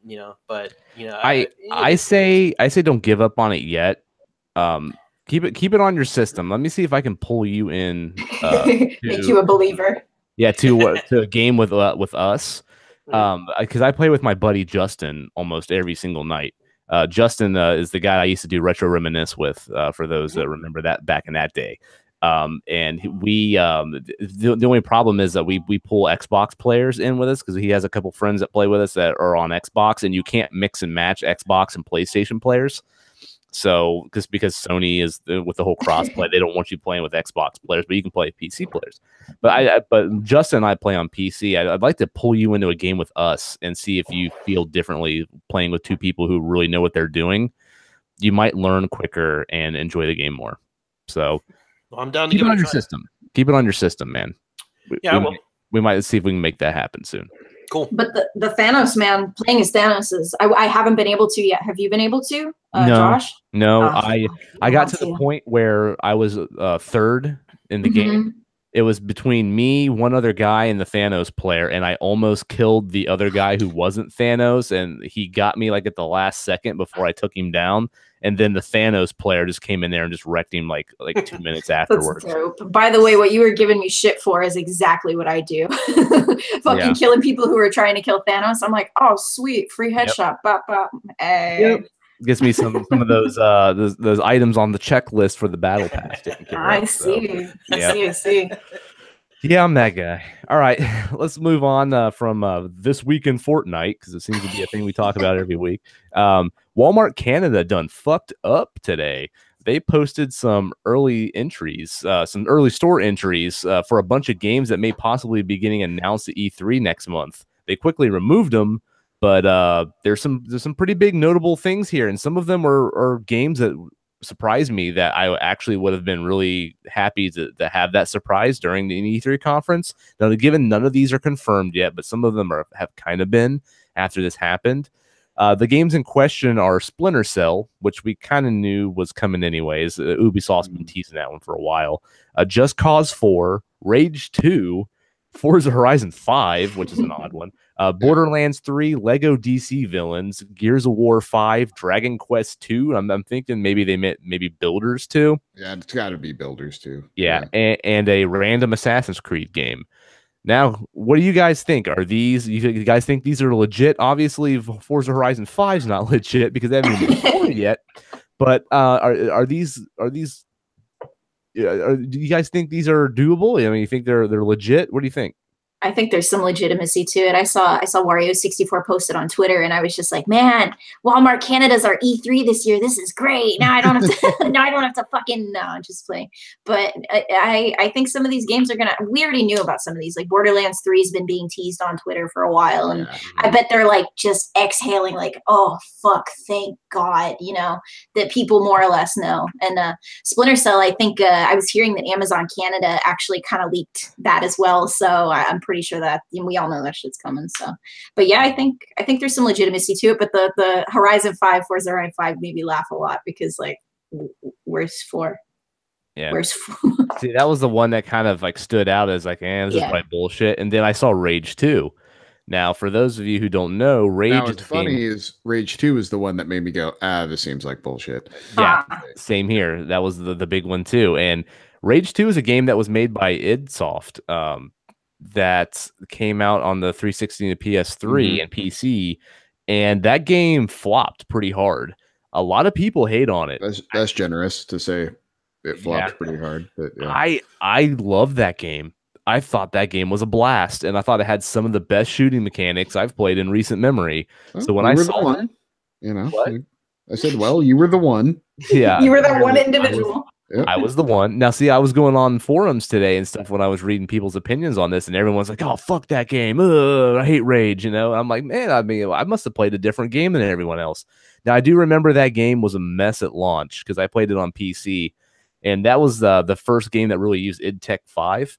A: say don't give up on it yet. Keep it on your system. Let me see if I can pull you in.
D: Make you a believer.
A: Yeah, to a game with us. Because I play with my buddy Justin almost every single night. Justin is the guy I used to do Retro Reminisce with, for those that remember that back in that day. And the only problem is that we pull Xbox players in with us because he has a couple friends that play with us that are on Xbox, and you can't mix and match Xbox and PlayStation players. So because Sony is with the whole crossplay, they don't want you playing with Xbox players, but you can play PC players. But Justin and I play on PC. I'd like to pull you into a game with us and see if you feel differently playing with two people who really know what they're doing. You might learn quicker and enjoy the game more. So
B: I'm down to
A: keep it on your system. Keep it on your system, man.
B: Yeah,
A: we might see if we can make that happen soon.
B: Cool.
D: But the Thanos man playing as Thanos is I haven't been able to yet. Have you been able to,
A: No,
D: Josh?
A: no.
D: Oh,
A: I got to the point where I was third in the game. It was between me, one other guy, and the Thanos player, and I almost killed the other guy who wasn't Thanos, and he got me like at the last second before I took him down. And then the Thanos player just came in there and just wrecked him like 2 minutes afterwards.
D: That's dope. By the way, what you were giving me shit for is exactly what I do. Fucking killing people who are trying to kill Thanos. I'm like, oh sweet, free headshot. Bop, bop. Hey.
A: Gets me some of those items on the checklist for the battle pass.
D: I see. I see.
A: Yeah, I'm that guy. All right, let's move on from this week in Fortnite, because it seems to be a thing we talk about every week. Wal-Mart Canada done fucked up today. They posted some early entries, some early store entries for a bunch of games that may possibly be getting announced at E3 next month. They quickly removed them, but there's some pretty big notable things here, and some of them are games that surprised me that I actually would have been really happy to have that surprise during the E3 conference. Now, given none of these are confirmed yet, but some of them have kind of been after this happened. The games in question are Splinter Cell, which we kind of knew was coming anyways. Ubisoft's been teasing that one for a while. Just Cause 4, Rage 2, Forza Horizon 5, which is an odd one. Borderlands 3, Lego DC Villains, Gears of War 5, Dragon Quest 2. I'm thinking maybe they meant Builders 2.
C: Yeah, it's got to be Builders 2.
A: Yeah. And a random Assassin's Creed game. Now, what do you guys think? Are these, you guys think these are legit? Obviously, Forza Horizon 5 is not legit because they haven't even been recorded yet. But are these? Do you guys think these are doable? I mean, you think they're legit? What do you think?
D: I think there's some legitimacy to it. I saw Wario64 posted on Twitter, and I was just like, man, Wal-Mart Canada's our E3 this year. This is great. Now I don't have to. Now I don't have to fucking just play. But I think some of these games are gonna. We already knew about some of these. Like Borderlands 3 has been being teased on Twitter for a while, and I bet they're like just exhaling, like, oh fuck, thank God, that people more or less know. And Splinter Cell, I think I was hearing that Amazon Canada actually kind of leaked that as well. So I'm pretty sure that we all know that shit's coming. So, but yeah, I think there's some legitimacy to it. But the Horizon 5, Forza Horizon 5 made me laugh a lot because like, where's 4?
A: Yeah.
D: Where's 4?
A: See, that was the one that kind of like stood out as like, this is probably bullshit. And then I saw Rage 2. Now, for those of you who don't know, Rage
C: is Rage 2 is the one that made me go, this seems like bullshit.
A: Yeah, same here. That was the big one too. And Rage 2 is a game that was made by id Soft. That came out on the 360 and the PS3 and PC, and that game flopped pretty hard. A lot of people hate on it.
C: That's generous to say it flopped pretty hard. But
A: yeah. I love that game. I thought that game was a blast, and I thought it had some of the best shooting mechanics I've played in recent memory. So when I saw
C: one, I said, well, you were the one.
A: Yeah,
D: you were the one individual.
A: I was the one. Now, see, I was going on forums today and stuff when I was reading people's opinions on this, and everyone's like, "Oh, fuck that game! Ugh, I hate Rage." I'm like, man, I must have played a different game than everyone else. Now, I do remember that game was a mess at launch because I played it on PC, and that was the first game that really used id Tech 5.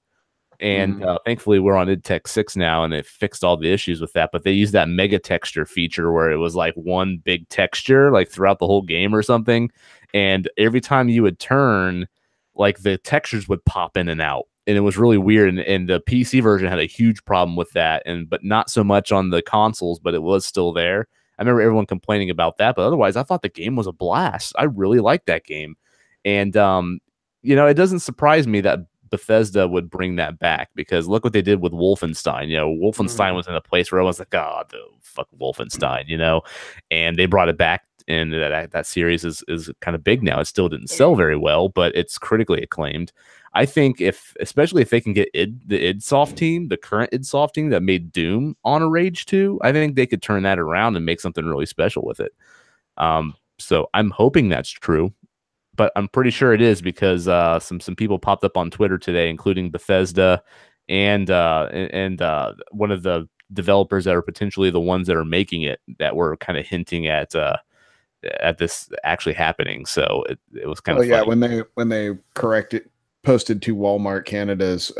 A: And thankfully, we're on id Tech 6 now, and it fixed all the issues with that. But they used that mega texture feature where it was like one big texture like throughout the whole game or something. And every time you would turn, like the textures would pop in and out. And it was really weird. And the PC version had a huge problem with that, but not so much on the consoles, but it was still there. I remember everyone complaining about that. But otherwise, I thought the game was a blast. I really liked that game. And, it doesn't surprise me that Bethesda would bring that back, because look what they did with Wolfenstein. Wolfenstein was in a place where I was like, oh, fuck Wolfenstein, and they brought it back, and that series is kind of big now. It still didn't sell very well, but it's critically acclaimed. I think especially if they can get the id Soft team, the current id Soft team that made Doom on a Rage 2, I think they could turn that around and make something really special with it. So I'm hoping that's true. But I'm pretty sure it is, because some people popped up on Twitter today, including Bethesda and one of the developers that are potentially the ones that are making it, that were kind of hinting at this actually happening. So it was kind of
C: funny. When they corrected posted to Walmart Canada's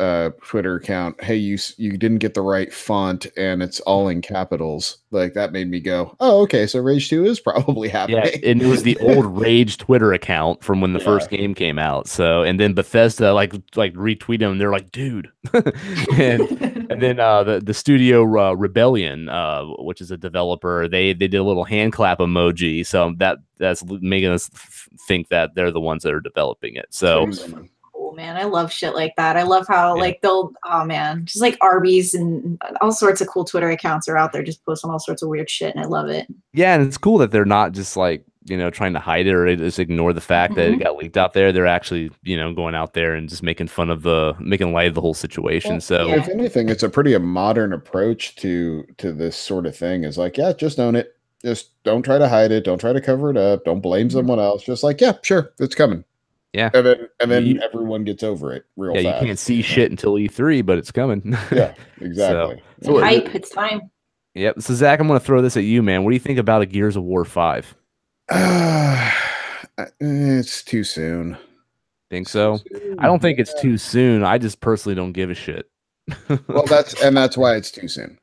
C: Twitter account, hey, you didn't get the right font and it's all in capitals. Like that made me go, oh, okay, so Rage 2 is probably happening.
A: Yeah, and it was the old Rage Twitter account from when the first game came out. So, and then Bethesda like retweeted them. They're like, dude, and then the studio Rebellion, which is a developer, they did a little hand clap emoji. So that's making us think that they're the ones that are developing it. So.
D: Cool, man. I love shit like that. I love how like they'll just like Arby's and all sorts of cool Twitter accounts are out there just posting all sorts of weird shit, and I love it.
A: Yeah, and it's cool that they're not just like, trying to hide it or just ignore the fact that it got leaked out there. They're actually, going out there and just making light of the whole situation. Well, so
C: if anything, it's a pretty modern approach to this sort of thing. Is like, yeah, just own it. Just don't try to hide it. Don't try to cover it up. Don't blame someone else. Just like, yeah, sure, it's coming.
A: Yeah,
C: and then everyone gets over it real fast.
A: You can't see shit until E3, but it's coming.
C: Yeah, exactly.
D: So hype, it's time.
A: Yep. So Zach, I'm going to throw this at you, man. What do you think about a Gears of War 5?
C: It's too soon.
A: Think so? I don't think it's too soon. I just personally don't give a shit.
C: Well, that's why it's too soon.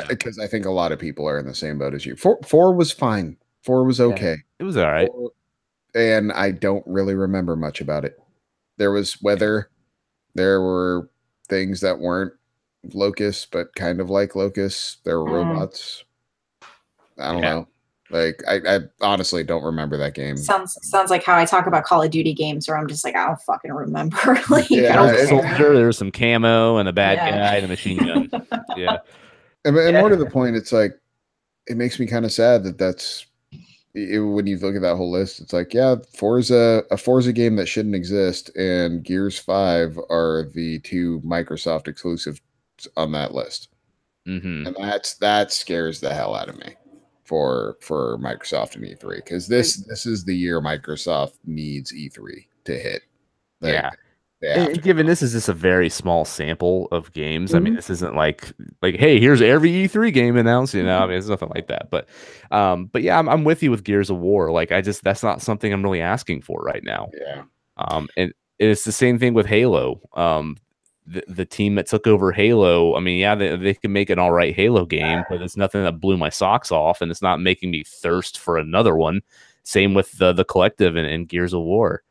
C: Because I think a lot of people are in the same boat as you. 4 was fine. 4 was okay.
A: Yeah, it was all right.
C: And I don't really remember much about it. There was weather. There were things that weren't locusts, but kind of like locusts. There were robots. I don't know. Like I honestly don't remember that game.
D: Sounds like how I talk about Call of Duty games, where I'm just like, I don't fucking remember. Like,
A: soldier, there was some camo and a bad guy and a machine gun. Yeah.
C: And more to the point, it's like it makes me kind of sad that's. When you look at that whole list, it's like, yeah, Forza game that shouldn't exist, and Gears 5 are the 2 Microsoft exclusives on that list, and that scares the hell out of me for Microsoft and E3, because this is the year Microsoft needs E3 to hit.
A: And given this is just a very small sample of games, I mean, this isn't like, hey, here's every E3 game announced. I mean, it's nothing like that. But yeah, I'm with you with Gears of War. Like, that's not something I'm really asking for right now.
C: Yeah.
A: And it's the same thing with Halo. The team that took over Halo, I mean, yeah, they can make an all right Halo game, but it's nothing that blew my socks off, and it's not making me thirst for another one. Same with the Collective and Gears of War.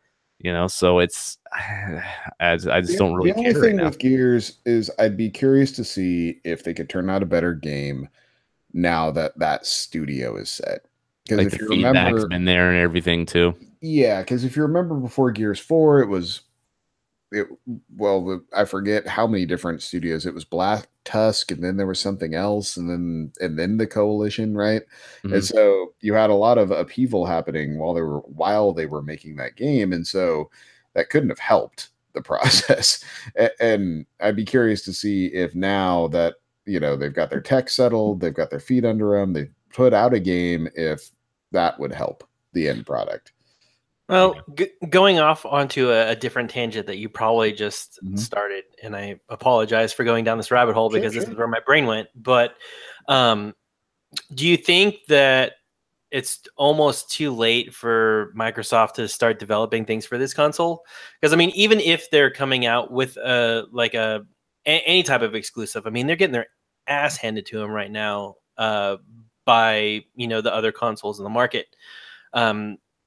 A: So it's I just don't really care.
C: The only thing with Gears is I'd be curious to see if they could turn out a better game now that studio is set.
A: Because if you remember, feedback's been there and everything too.
C: Yeah, because if you remember before Gears 4, I forget how many different studios. It was Black Tusk, and then there was something else, and then the Coalition, right? And so you had a lot of upheaval happening while they were making that game, and so that couldn't have helped the process. And I'd be curious to see if now that they've got their tech settled, they've got their feet under them, they've put out a game, if that would help the end product.
B: Well, going off onto a different tangent that you probably just started, and I apologize for going down this rabbit hole because this is where my brain went. But do you think that it's almost too late for Microsoft to start developing things for this console? Because I mean, even if they're coming out with any type of exclusive, I mean, they're getting their ass handed to them right now by the other consoles in the market.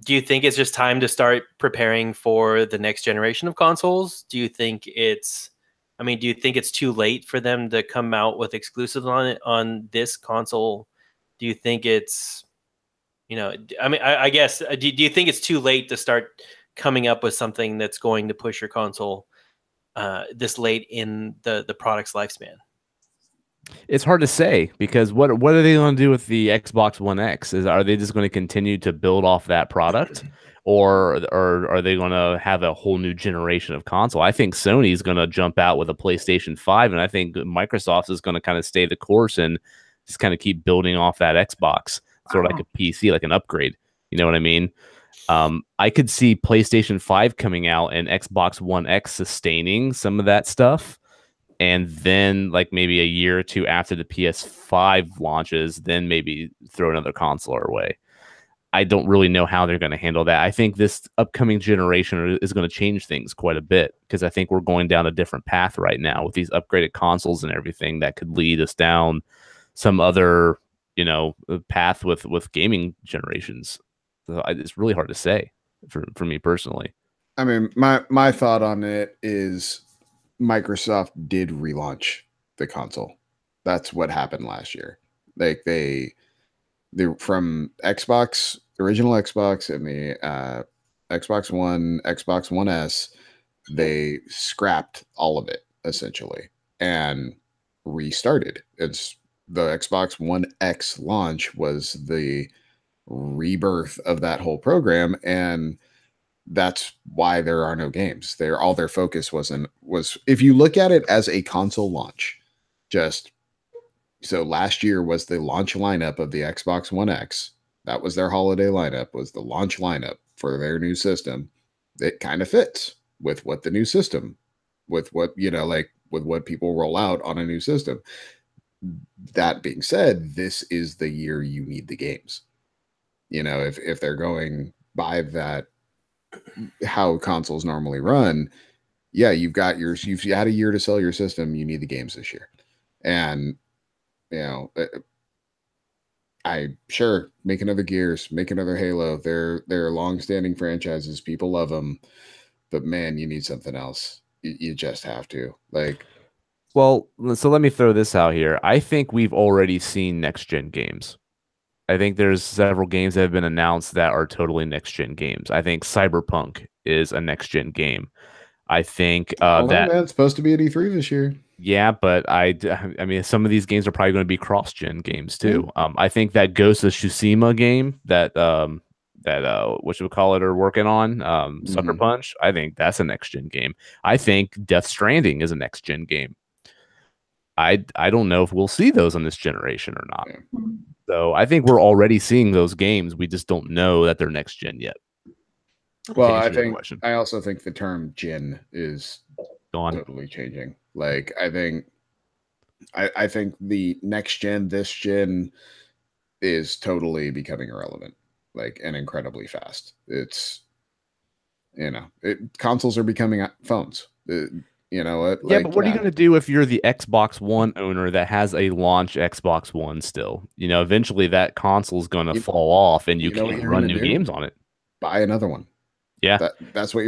B: Do you think it's just time to start preparing for the next generation of consoles? Do you think it's too late for them to come out with exclusives on this console? Do you think it's, I guess, do you think it's too late to start coming up with something that's going to push your console this late in the product's lifespan?
A: It's hard to say, because what are they going to do with the Xbox One X? Are they just going to continue to build off that product, or are they going to have a whole new generation of console? I think Sony is going to jump out with a PlayStation 5, and I think Microsoft is going to kind of stay the course and just kind of keep building off that Xbox, sort of like a PC, like an upgrade. You know what I mean? I could see PlayStation 5 coming out and Xbox One X sustaining some of that stuff. And then, like, maybe a year or two after the PS5 launches, then maybe throw another console our way. I don't really know how they're going to handle that. I think this upcoming generation is going to change things quite a bit because I think we're going down a different path right now with these upgraded consoles and everything that could lead us down some other, path with gaming generations. So it's really hard to say for me personally.
C: I mean, my thought on it is Microsoft did relaunch the console. That's what happened last year. Like they from Xbox, original Xbox, and the Xbox One, Xbox One S, they scrapped all of it essentially and restarted. It's the Xbox One X launch was the rebirth of that whole program, and that's why there are no games. All their focus was if you look at it as a console launch, just so last year was the launch lineup of the Xbox One X. That was their holiday lineup, was the launch lineup for their new system. It kind of fits with what the new system, with what, with what people roll out on a new system. That being said, this is the year you need the games. If they're going by that, how consoles normally run, yeah, you've had a year to sell your system. You need the games this year. And sure, make another Gears, make another Halo. They're long-standing franchises. People love them, but man, you need something else. You just have to.
A: Well, so let me throw this out here. I think we've already seen next-gen games. I think there's several games that have been announced that are totally next-gen games. I think Cyberpunk is a next-gen game. I think
C: it's supposed to be at E3 this year.
A: Yeah, but I mean, some of these games are probably going to be cross-gen games too. I think that Ghost of Tsushima game that are working on, Sucker Punch. I think that's a next-gen game. I think Death Stranding is a next-gen game. I don't know if we'll see those on this generation or not. So I think we're already seeing those games. We just don't know that they're next-gen yet.
C: Well, I also think the term gen is totally changing. I think the next gen, this gen is totally becoming irrelevant, and incredibly fast. It's, consoles are becoming phones. You know what?
A: But what are you going to do if you're the Xbox One owner that has a launch Xbox One still? Eventually that console is going to fall off and you can't run new games on it.
C: Buy another one.
A: Yeah.
C: That's what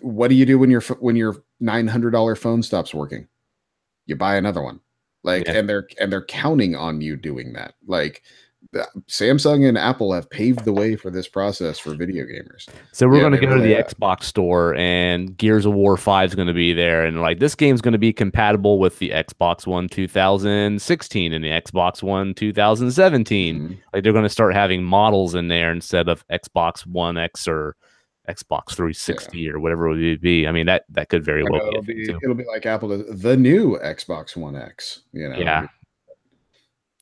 C: what do you do when your $900 phone stops working? You buy another one. And they're counting on you doing that. Samsung and Apple have paved the way for this process for video gamers.
A: So we're going to go to the Xbox store, and Gears of War 5 is going to be there, and this game's going to be compatible with the Xbox One 2016 and the Xbox One 2017. They're going to start having models in there instead of Xbox One X or Xbox 360 or whatever it would be. I mean, that could very well be.
C: It'll be like Apple, the new Xbox One X.
A: Yeah.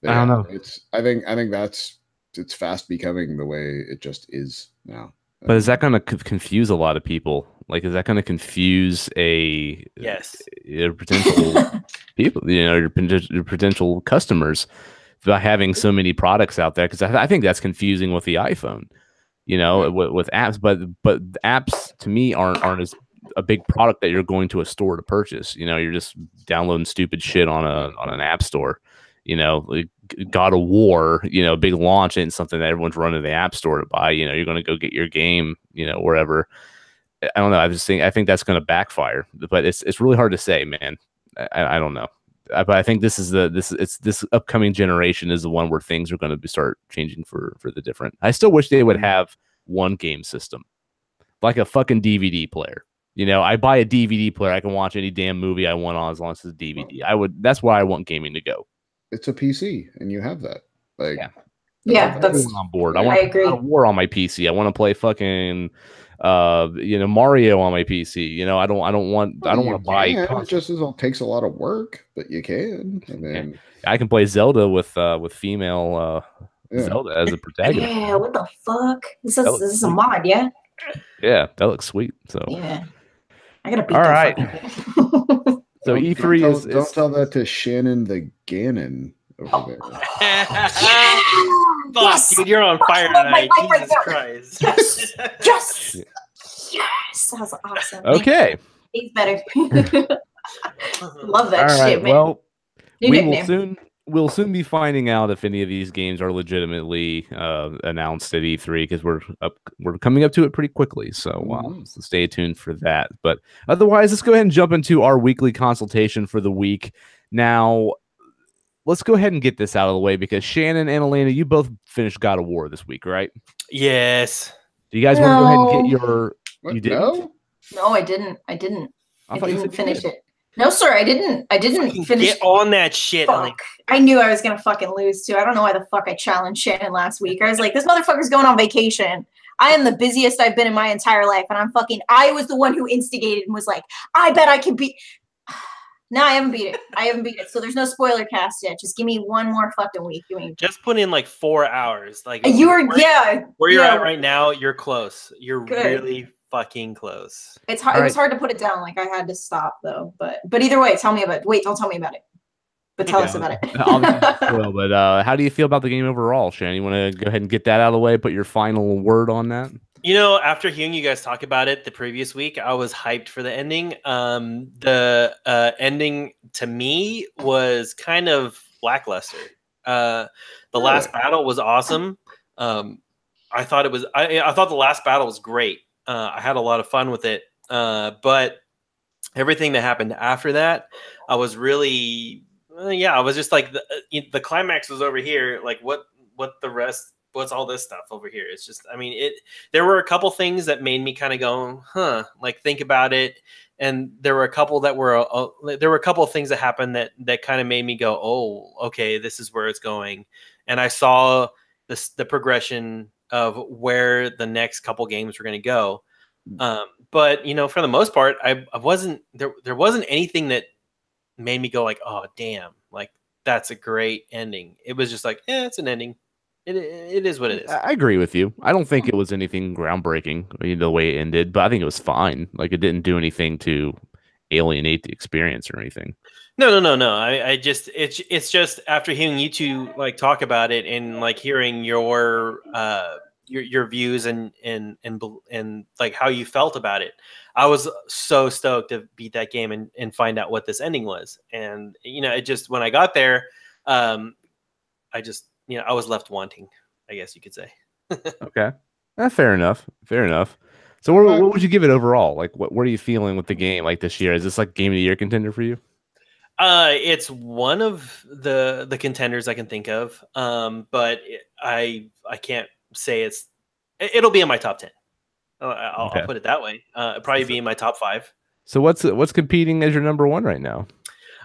C: I don't know. I think it's fast becoming the way it just is now.
A: But is that going to confuse a lot of people? Is that going to confuse your potential people, your potential customers by having so many products out there? Because I think that's confusing with the iPhone, with apps. But apps to me aren't as a big product that you're going to a store to purchase. You're just downloading stupid shit on an app store. God of War, big launch ain't something that everyone's running to the app store to buy. You're going to go get your game, wherever. I don't know. I think that's going to backfire, but it's really hard to say, man. I don't know. But I think this upcoming generation is the one where things are going to start changing for the different. I still wish they would have one game system, like a fucking DVD player. I buy a DVD player, I can watch any damn movie I want on as long as it's a DVD. That's why I want gaming to go.
C: It's a PC, and you have that.
D: That's
A: on board. I agree. War on my PC. I want to play fucking, Mario on my PC. I don't want to buy.
C: It just takes a lot of work, but you can.
A: I can play Zelda with female Zelda as a protagonist.
D: Yeah, what the fuck? This is a mod, yeah.
A: Yeah, that looks sweet. So
D: yeah, I gotta beat.
A: All right. So E3
C: don't tell that to Shannon the Gannon over there.
B: Fuck, dude, you're on fire tonight. Jesus Christ.
D: Yes. Yes. Yes. That was awesome.
A: Okay.
D: He's better. Love that
A: All right.
D: shit, man.
A: Well,
D: New nickname.
A: We'll soon be finding out if any of these games are legitimately announced at E3 because we're coming up to it pretty quickly. So, so stay tuned for that. But otherwise, let's go ahead and jump into our weekly consultation for the week. Now, let's go ahead and get this out of the way because Shannon and Elena, you both finished God of War this week, right?
B: Yes.
A: Do you guys want to go ahead and get your?
C: What?
A: You didn't?
D: No, I didn't. I didn't finish
A: it.
D: it. No, sir, I didn't finish.
B: Get on that shit.
D: Fuck. I knew I was gonna fucking lose too. I don't know why the fuck I challenged Shannon last week. I was like, this motherfucker's going on vacation. I am the busiest I've been in my entire life, and I was the one who instigated and was like, I bet I can beat. No, I haven't beat it. So there's no spoiler cast yet. Just give me one more fucking week.
B: Just put in like 4 hours. Like
D: where
B: you're at right now, you're close. You're really fucking close.
D: It's hard. It was hard to put it down. Like I had to stop though. But either way, tell me about it. Wait, don't tell me about it. But tell us about it.
A: But how do you feel about the game overall, Shannon? You want to go ahead and get that out of the way? Put your final word on that.
B: You know, after hearing you guys talk about it the previous week, I was hyped for the ending. The ending to me was kind of lackluster. The last battle was awesome. I thought the last battle was great. I had a lot of fun with it. But everything that happened after that, I was really, I was just like the climax was over here. Like what the rest. What's all this stuff over here? It's just, I mean, there were a couple things that made me kind of go, like think about it. And there were a couple of things that happened that kind of made me go, oh, okay, this is where it's going. And I saw the progression of where the next couple games were going to go. But you know, for the most part, there wasn't anything that made me go like, oh, damn, like that's a great ending. It was just like, it's an ending. It is what it is.
A: I agree with you. I don't think it was anything groundbreaking, the way it ended, but I think it was fine. Like it didn't do anything to alienate the experience or anything.
B: No. I just it's just after hearing you two like talk about it and like hearing your views and like how you felt about it, I was so stoked to beat that game and find out what this ending was. And you know, it just when I got there, I was left wanting, I guess you could say.
A: Okay. Fair enough. So what would you give it overall? Like, what are you feeling with the game like this year? Is this like game of the year contender for you?
B: It's one of the contenders I can think of. But I can't say it'll be in my top 10. I'll put it that way. It'll probably be in my top 5.
A: So what's competing as your number 1 right now?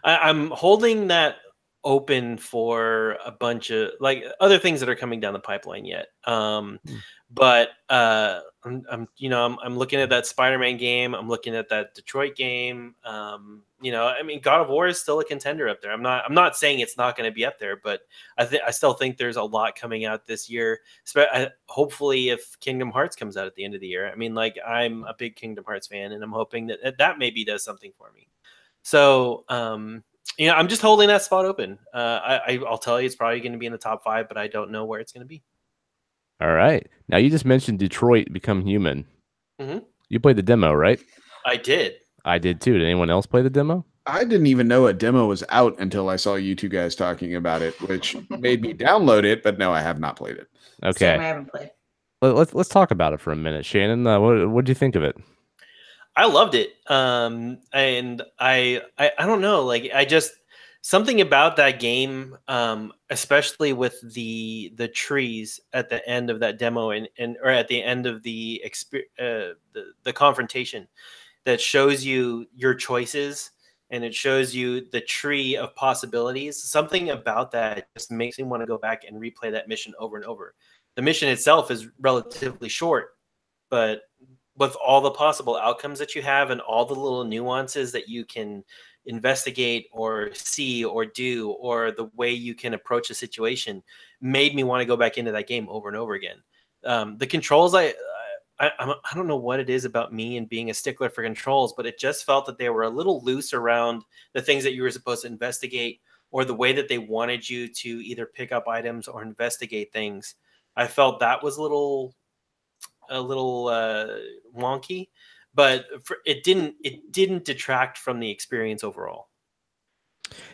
B: I'm holding that open for a bunch of like other things that are coming down the pipeline yet. But I'm looking at that Spider-Man game. I'm looking at that Detroit game. I mean, God of War is still a contender up there. I'm not saying it's not going to be up there, but I still think there's a lot coming out this year. Hopefully, if Kingdom Hearts comes out at the end of the year, I mean, like I'm a big Kingdom Hearts fan, and I'm hoping that maybe does something for me. So, I'm just holding that spot open. I'll tell you, it's probably going to be in the top 5, but I don't know where it's going to be.
A: All right. Now you just mentioned Detroit Become Human.
B: Mm-hmm.
A: You played the demo, right?
B: I did.
A: I did too. Did anyone else play the demo?
C: I didn't even know a demo was out until I saw you two guys talking about it, which made me download it. But no, I have not played it.
A: Okay.
D: Same, I haven't played.
A: Let's talk about it for a minute, Shannon. What did you think of it?
B: I loved it. And I don't know, like I just something about that game, especially with the trees at the end of that demo or at the end of the confrontation that shows you your choices and it shows you the tree of possibilities. Something about that just makes me want to go back and replay that mission over and over. The mission itself is relatively short, but with all the possible outcomes that you have and all the little nuances that you can investigate or see or do, or the way you can approach a situation, made me want to go back into that game over and over again. The controls, I don't know what it is about me and being a stickler for controls, but it just felt that they were a little loose around the things that you were supposed to investigate, or the way that they wanted you to either pick up items or investigate things, I felt that was a little wonky, but it didn't detract from the experience overall.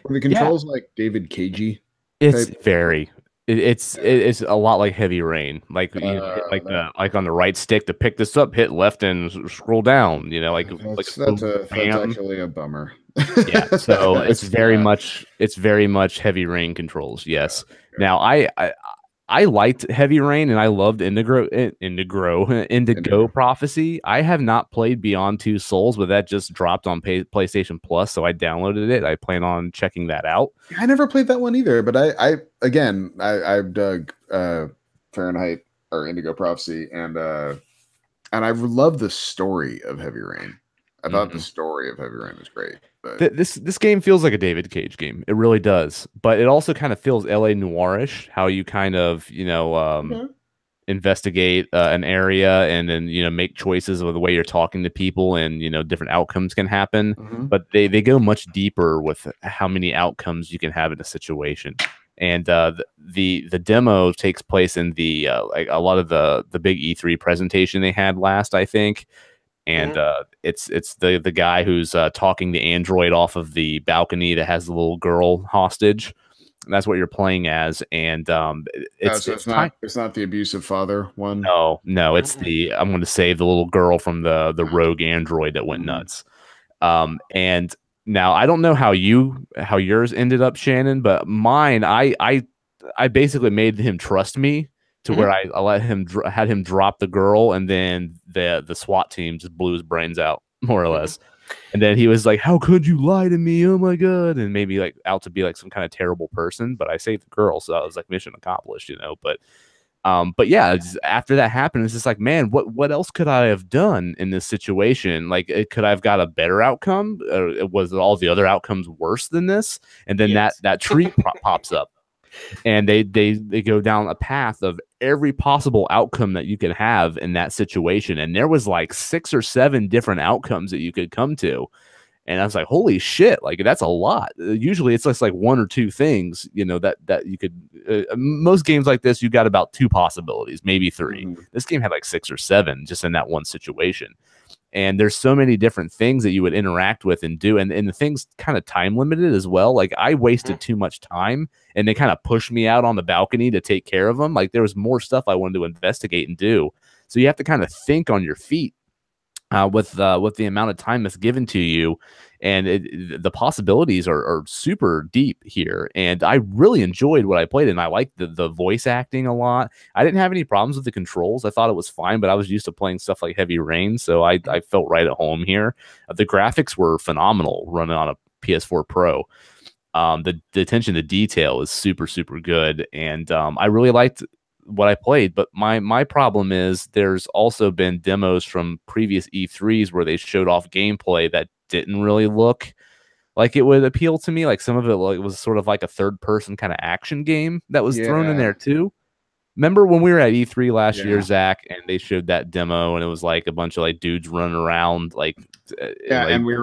C: Were the controls like David Cagey?
A: It's very. It's a lot like Heavy Rain. Like like on the right stick to pick this up, hit left and scroll down. You know, that's
C: actually a bummer.
A: Yeah, so it's very much Heavy Rain controls. Yes. Yeah. Now I liked Heavy Rain and I loved Indigo Prophecy. I have not played Beyond Two Souls, but that just dropped on PlayStation Plus, so I downloaded it. I plan on checking that out.
C: I never played that one either, but I dug Fahrenheit or Indigo Prophecy, and I love the story of Heavy Rain. I thought the story of Heavy Rain was great. But
A: this game feels like a David Cage game. It really does. But it also kind of feels LA noirish, how you kind of, investigate an area and then, make choices with the way you're talking to people and, different outcomes can happen. But they go much deeper with how many outcomes you can have in a situation. And the demo takes place in the like a lot of the big E3 presentation they had last, I think. And it's the guy who's talking the android off of the balcony that has the little girl hostage. And that's what you're playing as. And it's
C: not the abusive father one.
A: No, it's I'm going to save the little girl from the rogue android that went nuts. And now I don't know how yours ended up, Shannon, but mine I basically made him trust me. To where I had him drop the girl, and then the SWAT team just blew his brains out, more or less. And then he was like, "How could you lie to me? Oh my god!" And maybe like out to be like some kind of terrible person. But I saved the girl, so I was like, mission accomplished, But yeah, after that happened, it's just like, man, what else could I have done in this situation? Like, could I have got a better outcome? Or was all the other outcomes worse than this? And then that tree pops up. And they go down a path of every possible outcome that you could have in that situation. And there was like 6 or 7 different outcomes that you could come to. And I was like, holy shit, like that's a lot. Usually it's just like 1 or 2 things, that you could, most games like this, you got about 2 possibilities, maybe 3. This game had like 6 or 7 just in that one situation. And there's so many different things that you would interact with and do. And the thing's kind of time limited as well. Like I wasted too much time and they kind of pushed me out on the balcony to take care of them. Like there was more stuff I wanted to investigate and do. So you have to kind of think on your feet with the amount of time that's given to you. And the possibilities are super deep here. And I really enjoyed what I played. And I liked the voice acting a lot. I didn't have any problems with the controls. I thought it was fine, but I was used to playing stuff like Heavy Rain. So I felt right at home here. The graphics were phenomenal running on a PS4 Pro. The attention to detail is super, super good. And I really liked what I played, but my problem is there's also been demos from previous E3s where they showed off gameplay that didn't really look like it would appeal to me. Like some of it was sort of like a third person kind of action game that was thrown in there too. Remember when we were at E3 last year, Zach, and they showed that demo and it was like a bunch of like dudes running around
C: and we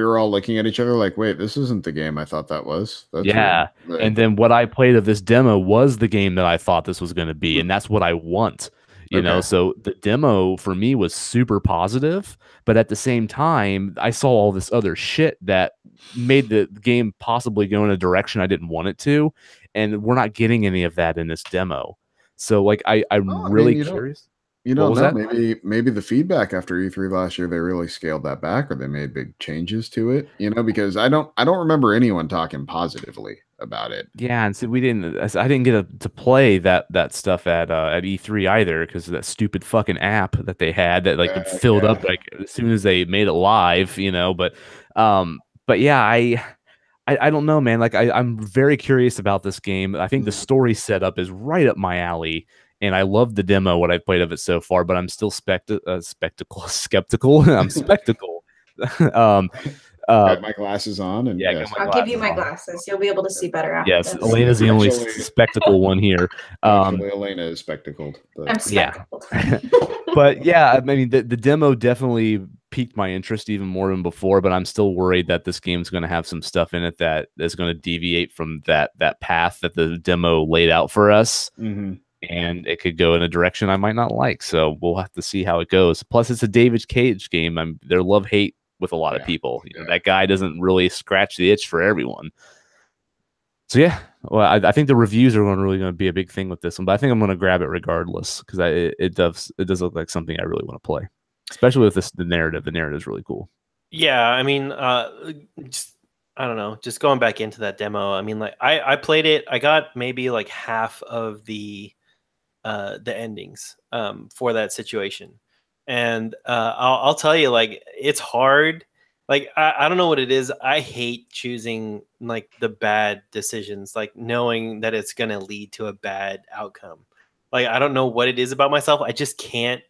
C: were all looking at each other like, wait, this isn't the game I thought that was. That's
A: weird. And then what I played of this demo was the game that I thought this was going to be, and that's what I want. You know, so the demo for me was super positive, but at the same time, I saw all this other shit that made the game possibly go in a direction I didn't want it to, and we're not getting any of that in this demo. So like I'm really curious.
C: You don't know. Maybe the feedback after E3 last year, they really scaled that back, or they made big changes to it. Because I don't remember anyone talking positively about it.
A: Yeah, and so I didn't get to play that stuff at E3 either because of that stupid fucking app that they had that filled up like as soon as they made it live. But yeah, I don't know, man. Like I'm very curious about this game. I think the story setup is right up my alley. And I love the demo, what I've played of it so far, but I'm still skeptical. I'm spectacle.
C: Got my glasses on, and
D: I'll give you my glasses. You'll be able to see better after
A: yes,
D: this.
A: Elena's the only spectacle one here.
C: Actually, Elena is spectacled.
D: I'm spectacled.
A: But yeah, I mean, the demo definitely piqued my interest even more than before, but I'm still worried that this game's going to have some stuff in it that is going to deviate from that path that the demo laid out for us.
C: Mm-hmm.
A: And it could go in a direction I might not like. So we'll have to see how it goes. Plus, it's a David Cage game. They're love-hate with a lot of people. You know, that guy doesn't really scratch the itch for everyone. So yeah, well, I think the reviews are really going to be a big thing with this one, but I think I'm going to grab it regardless because it does look like something I really want to play, especially with the narrative. The narrative is really cool.
B: Yeah, I mean, just, I don't know, just going back into that demo. I mean, like I played it. I got maybe like half of the endings for that situation, and I'll tell you, like, it's hard. Like, I don't know what it is. I hate choosing like the bad decisions, like knowing that it's gonna lead to a bad outcome. Like, I don't know what it is about myself. I just can't.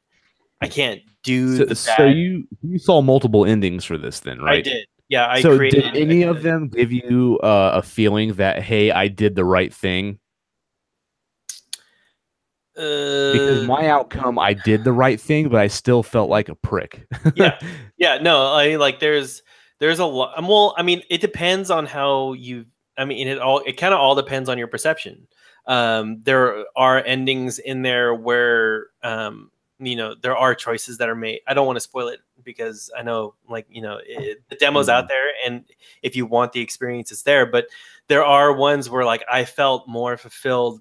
B: I can't do the bad.
A: So you saw multiple endings for this, then, right?
B: I did. Yeah.
A: So did any of them give you a feeling that, hey, I did the right thing? Because my outcome, I did the right thing, but I still felt like a prick.
B: yeah. No, I like there's a lot. Well, I mean, it depends on how you. I mean, it kind of all depends on your perception. There are endings in there where you know, there are choices that are made. I don't want to spoil it because I know, like, you know, the demo's out there, and if you want the experience, it's there. But there are ones where, like, I felt more fulfilled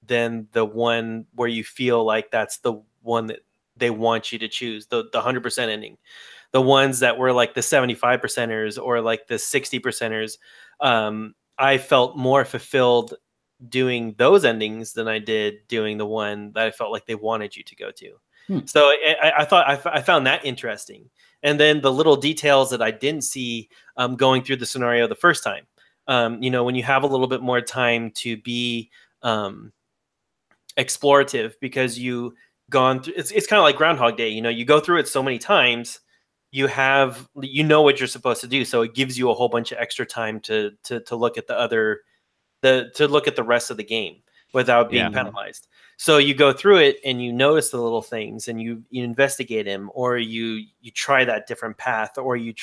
B: than the one where you feel like that's the one that they want you to choose, the 100% ending. The ones that were like the 75%ers or like the 60%ers, I felt more fulfilled doing those endings than I did doing the one that I felt like they wanted you to go to. So I thought I found that interesting. And then the little details that I didn't see going through the scenario the first time. You know, when you have a little bit more time to be explorative because you gone through, it's kind of like Groundhog Day. You know, you go through it so many times, you know what you're supposed to do, so it gives you a whole bunch of extra time to look at to look at the rest of the game without being penalized. So you go through it and you notice the little things and you investigate them, or you try that different path, or you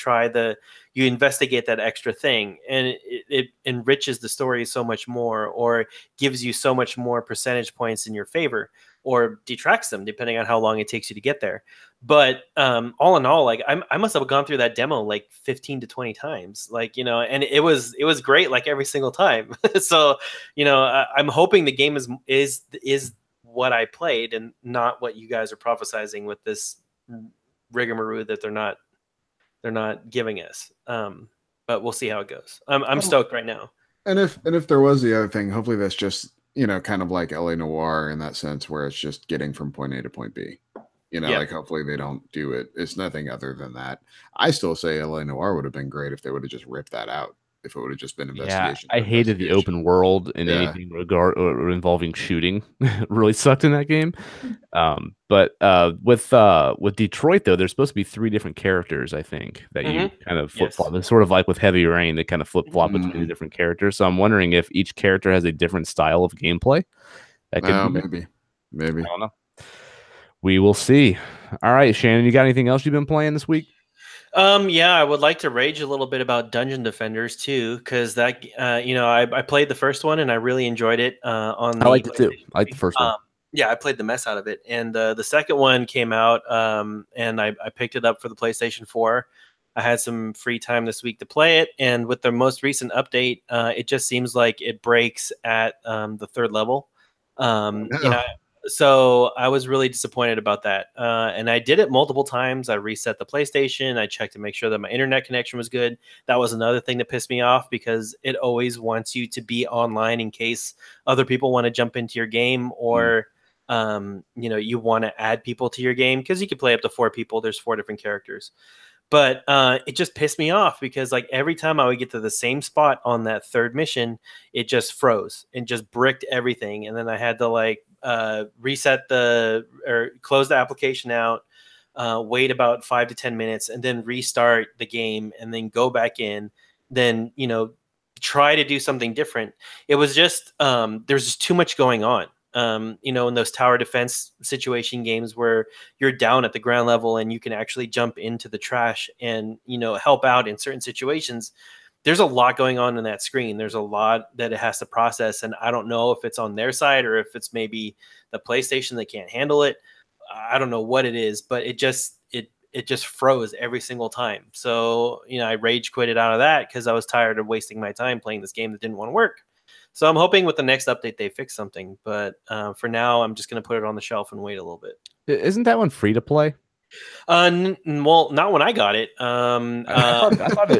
B: investigate that extra thing, and it enriches the story so much more, or gives you so much more percentage points in your favor, or detracts them depending on how long it takes you to get there. But all in all, like, I must have gone through that demo like 15 to 20 times, like, you know, and it was great, like, every single time. So, you know, I'm hoping the game is what I played and not what you guys are prophesizing with this rigmarole that they're not giving us. But we'll see how it goes. I'm stoked right now.
C: And if there was the other thing, hopefully that's just, you know, kind of like LA Noire in that sense, where it's just getting from point A to point B. You know, like, hopefully they don't do it. It's nothing other than that. I still say LA Noire would have been great if they would have just ripped that out. If it would have just been investigation.
A: Yeah, I hated the open world and anything involving shooting. Really sucked in that game. But with Detroit, though, there's supposed to be 3 different characters, I think, that you kind of flip flop. It's sort of like with Heavy Rain, they kind of flip flop between the different characters. So I'm wondering if each character has a different style of gameplay. That could
C: maybe.
A: I don't know. We will see. All right, Shannon, you got anything else you've been playing this week?
B: Yeah, I would like to rage a little bit about Dungeon Defenders too, because that you know, I played the first one and I really enjoyed it. I
A: liked it too. I liked the first one.
B: Yeah, I played the mess out of it, and the second one came out, and I picked it up for the PlayStation 4. I had some free time this week to play it, and with the most recent update, it just seems like it breaks at the 3rd level. You know, so I was really disappointed about that. And I did it multiple times. I reset the PlayStation. I checked to make sure that my internet connection was good. That was another thing that pissed me off, because it always wants you to be online in case other people want to jump into your game, or you know, you want to add people to your game, because you can play up to 4 people. There's 4 different characters. But it just pissed me off, because like every time I would get to the same spot on that 3rd mission, it just froze and just bricked everything. And then I had to like reset or close the application out, wait about 5 to 10 minutes, and then restart the game, and then go back in, then, you know, try to do something different. It was just there's just too much going on. you know, in those tower defense situation games where you're down at the ground level and you can actually jump into the trash and, you know, help out in certain situations. There's a lot going on in that screen. There's a lot that it has to process. And I don't know if it's on their side or if it's maybe the PlayStation that can't handle it. I don't know what it is, but it just froze every single time. So, you know, I rage quitted out of that because I was tired of wasting my time playing this game that didn't want to work. So I'm hoping with the next update they fix something. But for now, I'm just going to put it on the shelf and wait a little bit.
A: Isn't that one free to play?
B: Well, not when I got it.
A: I thought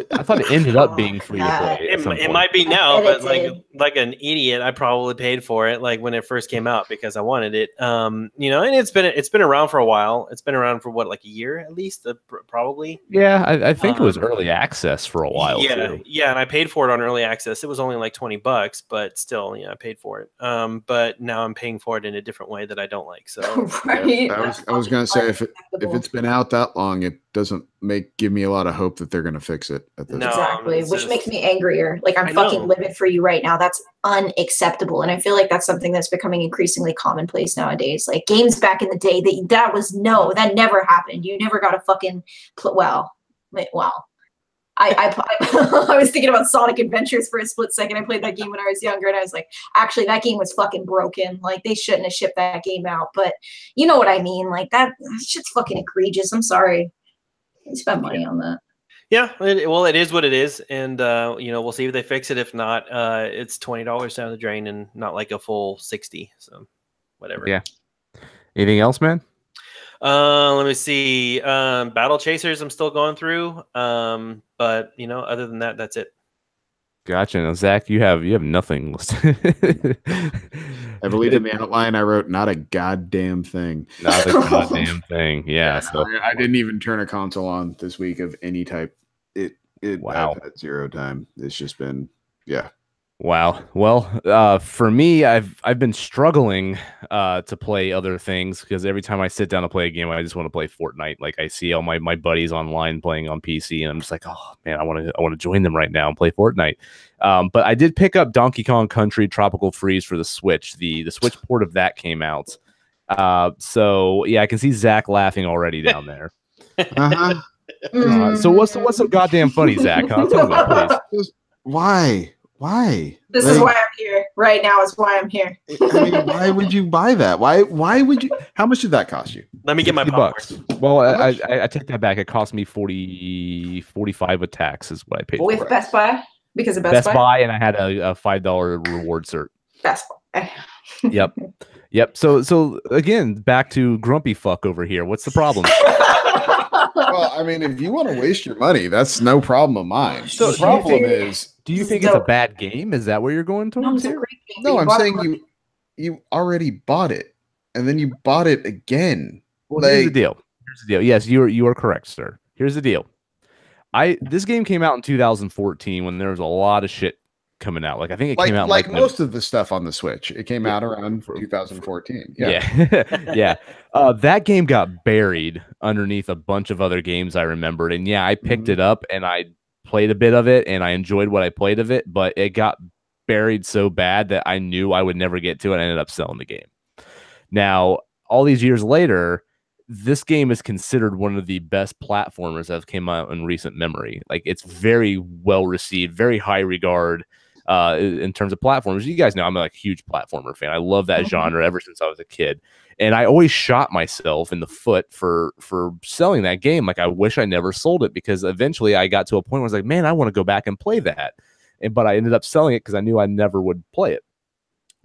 A: it ended up being free to play.
B: It might be now, but like an idiot, I probably paid for it like when it first came out because I wanted it. You know, and it's been around for a while. It's been around for what, like a year at least, probably.
A: Yeah, I think it was early access for a while.
B: Yeah,
A: too.
B: Yeah, and I paid for it on early access. It was only like $20, but still, yeah, I paid for it. But now I'm paying for it in a different way that I don't like. So
D: Right.
C: Yeah, I was gonna say if it's been out that long, it doesn't give me a lot of hope that they're gonna fix it at this
B: No.
C: point.
D: Exactly, which makes me angrier. Like, I'm
B: I
D: fucking
B: know.
D: living for you right now. That's unacceptable. And I feel like that's something that's becoming increasingly commonplace nowadays. Like, games back in the day, that never happened. You never got a fucking wow. I was thinking about Sonic Adventures for a split second. I played that game when I was younger, and I was like, actually, that game was fucking broken. Like, they shouldn't have shipped that game out. But you know what I mean? Like, that shit's fucking egregious. I'm sorry. I spent money on that.
B: Yeah, well, it is what it is, and you know, we'll see if they fix it. If not, it's $20 down the drain, and not like a full 60. So, whatever.
A: Yeah. Anything else, man?
B: Let me see. Battle Chasers, I'm still going through. But you know, other than that, that's it.
A: Gotcha. Now, Zach, you have nothing listed.
C: I believe in the outline I wrote not a goddamn thing.
A: Not a goddamn thing. Yeah. So
C: I didn't even turn a console on this week of any type.
A: Wow.
C: I've had zero time. It's just been
A: wow. Well, for me, I've been struggling to play other things because every time I sit down to play a game, I just want to play Fortnite. Like, I see all my buddies online playing on PC, and I'm just like, oh man, I want to join them right now and play Fortnite. But I did pick up Donkey Kong Country Tropical Freeze for the Switch. The Switch port of that came out. So yeah, I can see Zach laughing already down there.
C: uh-huh.
A: So what's so goddamn funny, Zach? Huh? Tell me, please.
C: Why?
D: This is why I'm here. Right now is why I'm here.
C: I mean, why would you buy that? Why would you? How much did that cost you?
B: Let me get my
A: $50. Well, I take that back. It cost me $45 with tax is what I paid
D: With
A: for it.
D: Best Buy? Because of
A: Best Buy, and I had a $5 reward cert.
D: Best Buy.
A: Yep. So again, back to grumpy fuck over here. What's the problem?
C: Well, I mean, if you want to waste your money, that's no problem of mine.
A: So
C: the problem is,
A: do you think it's a bad game? Is that where you're going
D: No,
A: towards
D: it's a
A: here?
D: great game,
C: no,
D: but
C: I'm
D: bought
C: saying
D: it
C: you already bought it, and then you bought it again.
A: Well, here's the deal. Yes, you are correct, sir. Here's the deal. This game came out in 2014 when there was a lot of shit coming out. Like, I think it came out
C: like most of the stuff on the Switch. It came out around 2014. Yeah.
A: Yeah. That game got buried underneath a bunch of other games I remembered. And yeah, I picked it up and I played a bit of it and I enjoyed what I played of it, but it got buried so bad that I knew I would never get to it. I ended up selling the game. Now, all these years later, this game is considered one of the best platformers that have came out in recent memory. Like, it's very well received, very high regard in terms of platformers. You guys know I'm a huge platformer fan. I love that genre ever since I was a kid. And I always shot myself in the foot for selling that game. Like, I wish I never sold it, because eventually I got to a point where I was like, man, I want to go back and play that. But I ended up selling it because I knew I never would play it.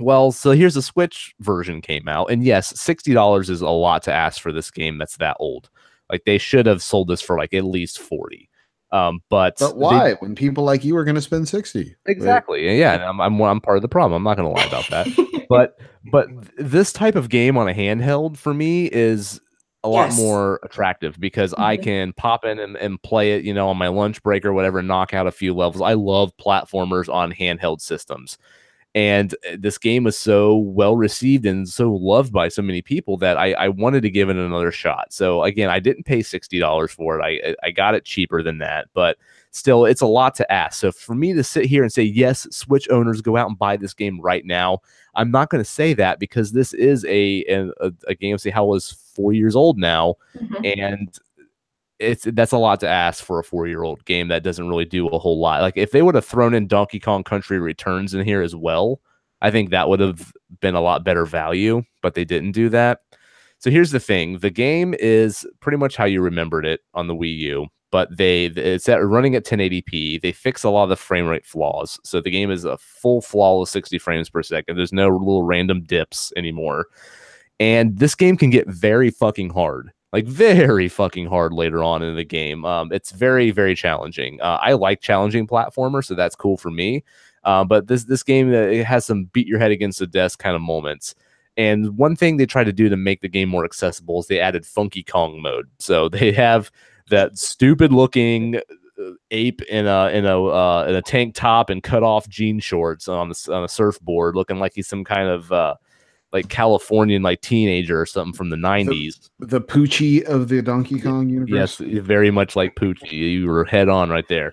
A: Well, so here's the Switch version came out. And yes, $60 is a lot to ask for this game that's that old. Like, they should have sold this for like at least 40. But
C: why? When people like you are going to spend 60?
A: Exactly. Right? Yeah, and I'm part of the problem. I'm not going to lie about that. but this type of game on a handheld for me is a lot more attractive, because I can pop in and play it, you know, on my lunch break or whatever, and knock out a few levels. I love platformers on handheld systems. And this game was so well received and so loved by so many people that I wanted to give it another shot. So again, I didn't pay $60 for it. I got it cheaper than that, but still, it's a lot to ask. So for me to sit here and say, yes, Switch owners, go out and buy this game right now, I'm not going to say that, because this is a game, say, how it was 4 years old now, and that's a lot to ask for a 4-year-old game that doesn't really do a whole lot. Like, if they would have thrown in Donkey Kong Country Returns in here as well, I think that would have been a lot better value, but they didn't do that. So here's the thing. The game is pretty much how you remembered it on the Wii U, but it's running at 1080p. They fix a lot of the frame rate flaws. So the game is a full flawless 60 frames per second. There's no little random dips anymore. And this game can get very fucking hard. Like, very fucking hard later on in the game. It's very, very challenging. I like challenging platformers, so that's cool for me. But this game, it has some beat your head against the desk kind of moments. And one thing they tried to do to make the game more accessible is they added Funky Kong mode. So they have that stupid looking ape in a tank top and cut off jean shorts on a surfboard, looking like he's some kind of like Californian like teenager or something from the 90s.
C: The Poochie of the Donkey Kong universe.
A: Yes, very much like Poochie. You were head on right there.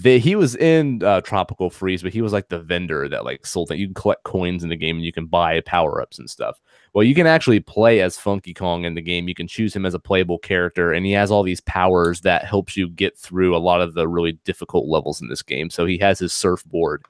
A: He was in Tropical Freeze, but he was like the vendor that like sold it. You can collect coins in the game and you can buy power-ups and stuff. Well, you can actually play as Funky Kong in the game. You can choose him as a playable character, and he has all these powers that helps you get through a lot of the really difficult levels in this game. So he has his surfboard.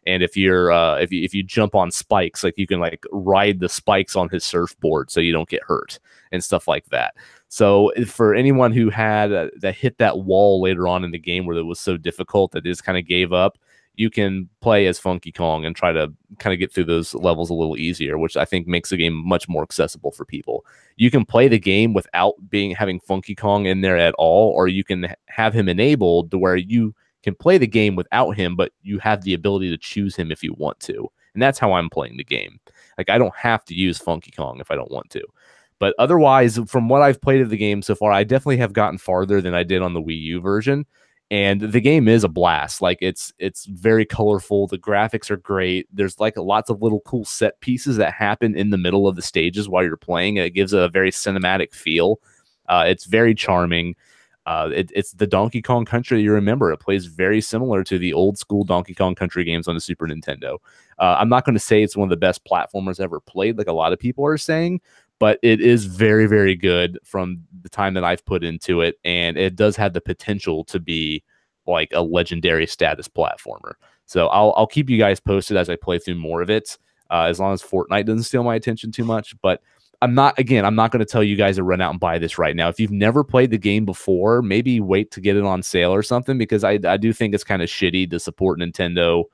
A: And if you jump on spikes, like, you can like ride the spikes on his surfboard so you don't get hurt and stuff like that. So for anyone who had that hit that wall later on in the game where it was so difficult that they just kind of gave up, you can play as Funky Kong and try to kind of get through those levels a little easier, which I think makes the game much more accessible for people. You can play the game without having Funky Kong in there at all, or you can have him enabled to where you can play the game without him, but you have the ability to choose him if you want to. And that's how I'm playing the game. Like, I don't have to use Funky Kong if I don't want to. But otherwise, from what I've played of the game so far, I definitely have gotten farther than I did on the Wii U version. And the game is a blast. Like, it's very colorful. The graphics are great. There's like lots of little cool set pieces that happen in the middle of the stages while you're playing. It gives a very cinematic feel. It's very charming. It's the Donkey Kong Country you remember. It plays very similar to the old school Donkey Kong Country games on the Super Nintendo. I'm not going to say it's one of the best platformers ever played, like a lot of people are saying, but it is very, very good from the time that I've put into it, and it does have the potential to be like a legendary status platformer. So I'll keep you guys posted as I play through more of it, as long as Fortnite doesn't steal my attention too much. But I'm not going to tell you guys to run out and buy this right now. If you've never played the game before, maybe wait to get it on sale or something, because I do think it's kind of shitty to support Nintendo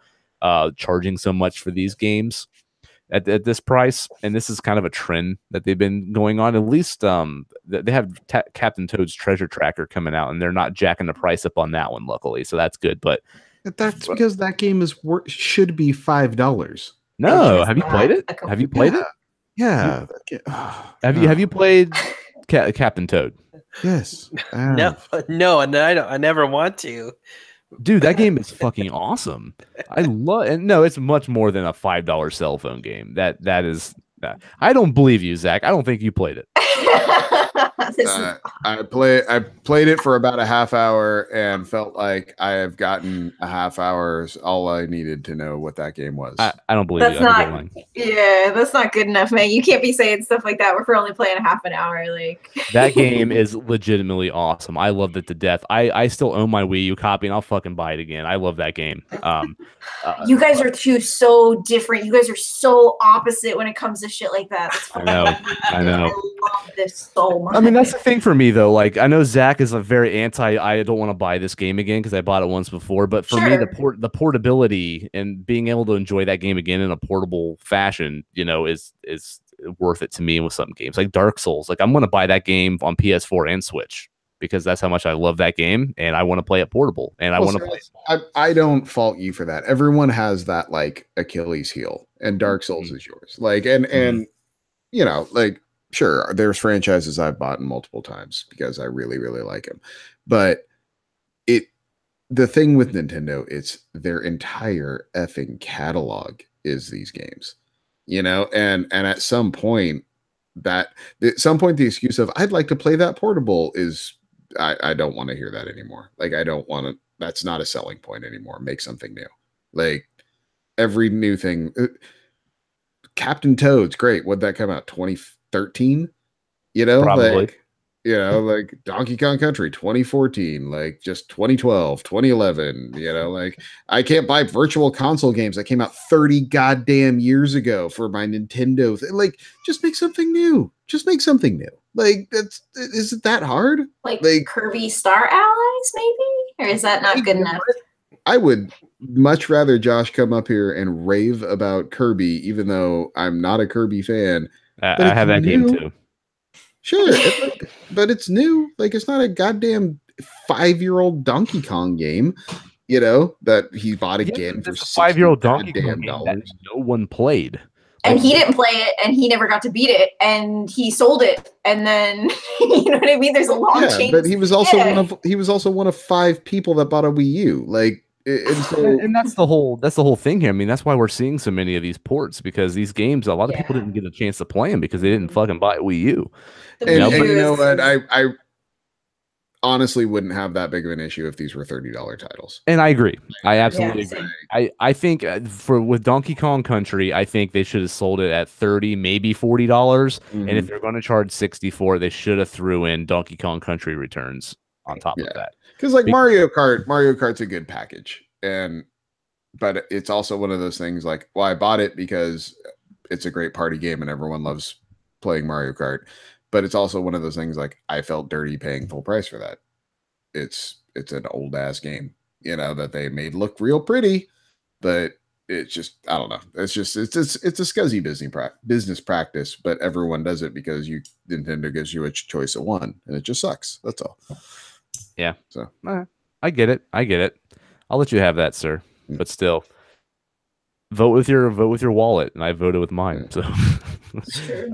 A: charging so much for these games at this price. And this is kind of a trend that they've been going on. At least they have Captain Toad's Treasure Tracker coming out, and they're not jacking the price up on that one, luckily. So that's good. But
C: that's because that game should be $5.
A: No, have you played it? Have you played it?
C: Yeah.
A: Have you played Captain Toad?
C: Yes.
B: No, and I never want to.
A: Dude, that game is fucking awesome. I love, and no, it's much more than a $5 cell phone game. That is. I don't believe you, Zach. I don't think you played it.
C: I played it for about a half hour and felt like I have gotten a half hour's all I needed to know what that game was.
A: I don't believe
D: that's that's not good enough, man. You can't be saying stuff like that. We're only playing a half an hour. Like,
A: that game is legitimately awesome. I loved it to death. I still own my Wii U copy, and I'll fucking buy it again. I love that game.
D: You guys are so different. You guys are so opposite when it comes to shit like that.
A: I know.
D: I love this so much.
A: I mean, that's the thing for me, though. Like, I know Zach is a very anti. I don't want to buy this game again because I bought it once before. But for me, the portability and being able to enjoy that game again in a portable fashion, is worth it to me with some games like Dark Souls. Like, I'm going to buy that game on PS4 and Switch because that's how much I love that game, and I want to play it portable, and I want to play.
C: I don't fault you for that. Everyone has that like Achilles heel, and Dark Souls is yours. Like, and like. Sure, there's franchises I've bought multiple times because I really, really like them. But the thing with Nintendo, it's their entire effing catalog is these games, you know, and at some point the excuse of I'd like to play that portable is I don't want to hear that anymore. Like I don't want to. That's not a selling point anymore. Make something new. Like every new thing. Captain Toad's great. What'd that come out? 2013. You know,
A: Probably.
C: Like Donkey Kong Country 2014, like just 2012, 2011, like I can't buy virtual console games that came out 30 goddamn years ago for my Nintendo. Like, just make something new. Just make something new. Like, is it that hard?
D: Like Kirby Star Allies, maybe? Or is that not good enough?
C: I would much rather Josh come up here and rave about Kirby, even though I'm not a Kirby fan.
A: I have that game too.
C: Sure, but it's new. Like, it's not a goddamn 5-year-old Donkey Kong game, that he bought again for
A: 5-year-old Donkey Kong game that no one played.
D: And he didn't play it, and he never got to beat it, and he sold it, and then you know what I mean. There's a long chain.
C: But he was also one of 5 people that bought a Wii U. Like,
A: and that's the whole thing here. I mean, that's why we're seeing so many of these ports, because these games, a lot of people didn't get a chance to play them because they didn't fucking buy a Wii U.
C: And you know what? I honestly wouldn't have that big of an issue if these were $30 titles.
A: And I agree. I absolutely agree. I think with Donkey Kong Country, I think they should have sold it at $30, maybe $40. Mm-hmm. And if they're going to charge $64, they should have threw in Donkey Kong Country Returns on top of that.
C: Because like Mario Kart's a good package, but it's also one of those things like, well, I bought it because it's a great party game and everyone loves playing Mario Kart. But it's also one of those things like I felt dirty paying full price for that. It's an old ass game, that they made look real pretty, but it's just, I don't know. It's a scuzzy business practice, but everyone does it because Nintendo gives you a choice of one, and it just sucks. That's all.
A: Yeah. So I get it. I'll let you have that, sir. But still, vote with your wallet, and I voted with mine. So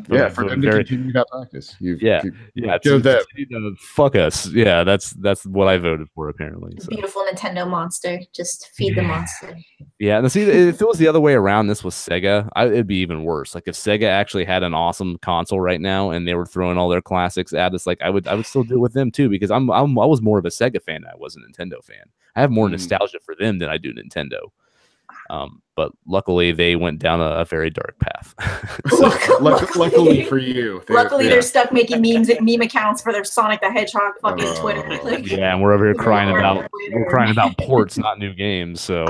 C: yeah, for them to continue that practice.
A: Fuck us. Yeah, that's what I voted for apparently. So.
D: Beautiful Nintendo monster. Just feed the monster.
A: Yeah, and see, if it was the other way around, this was Sega, it'd be even worse. Like if Sega actually had an awesome console right now and they were throwing all their classics at us, like I would still do it with them too, because I was more of a Sega fan than I was a Nintendo fan. I have more nostalgia for them than I do Nintendo. But luckily they went down a very dark path.
C: Luckily for you.
D: They're stuck making meme accounts for their Sonic the Hedgehog fucking Twitter.
A: Yeah, and we're over here crying about ports, not new games. So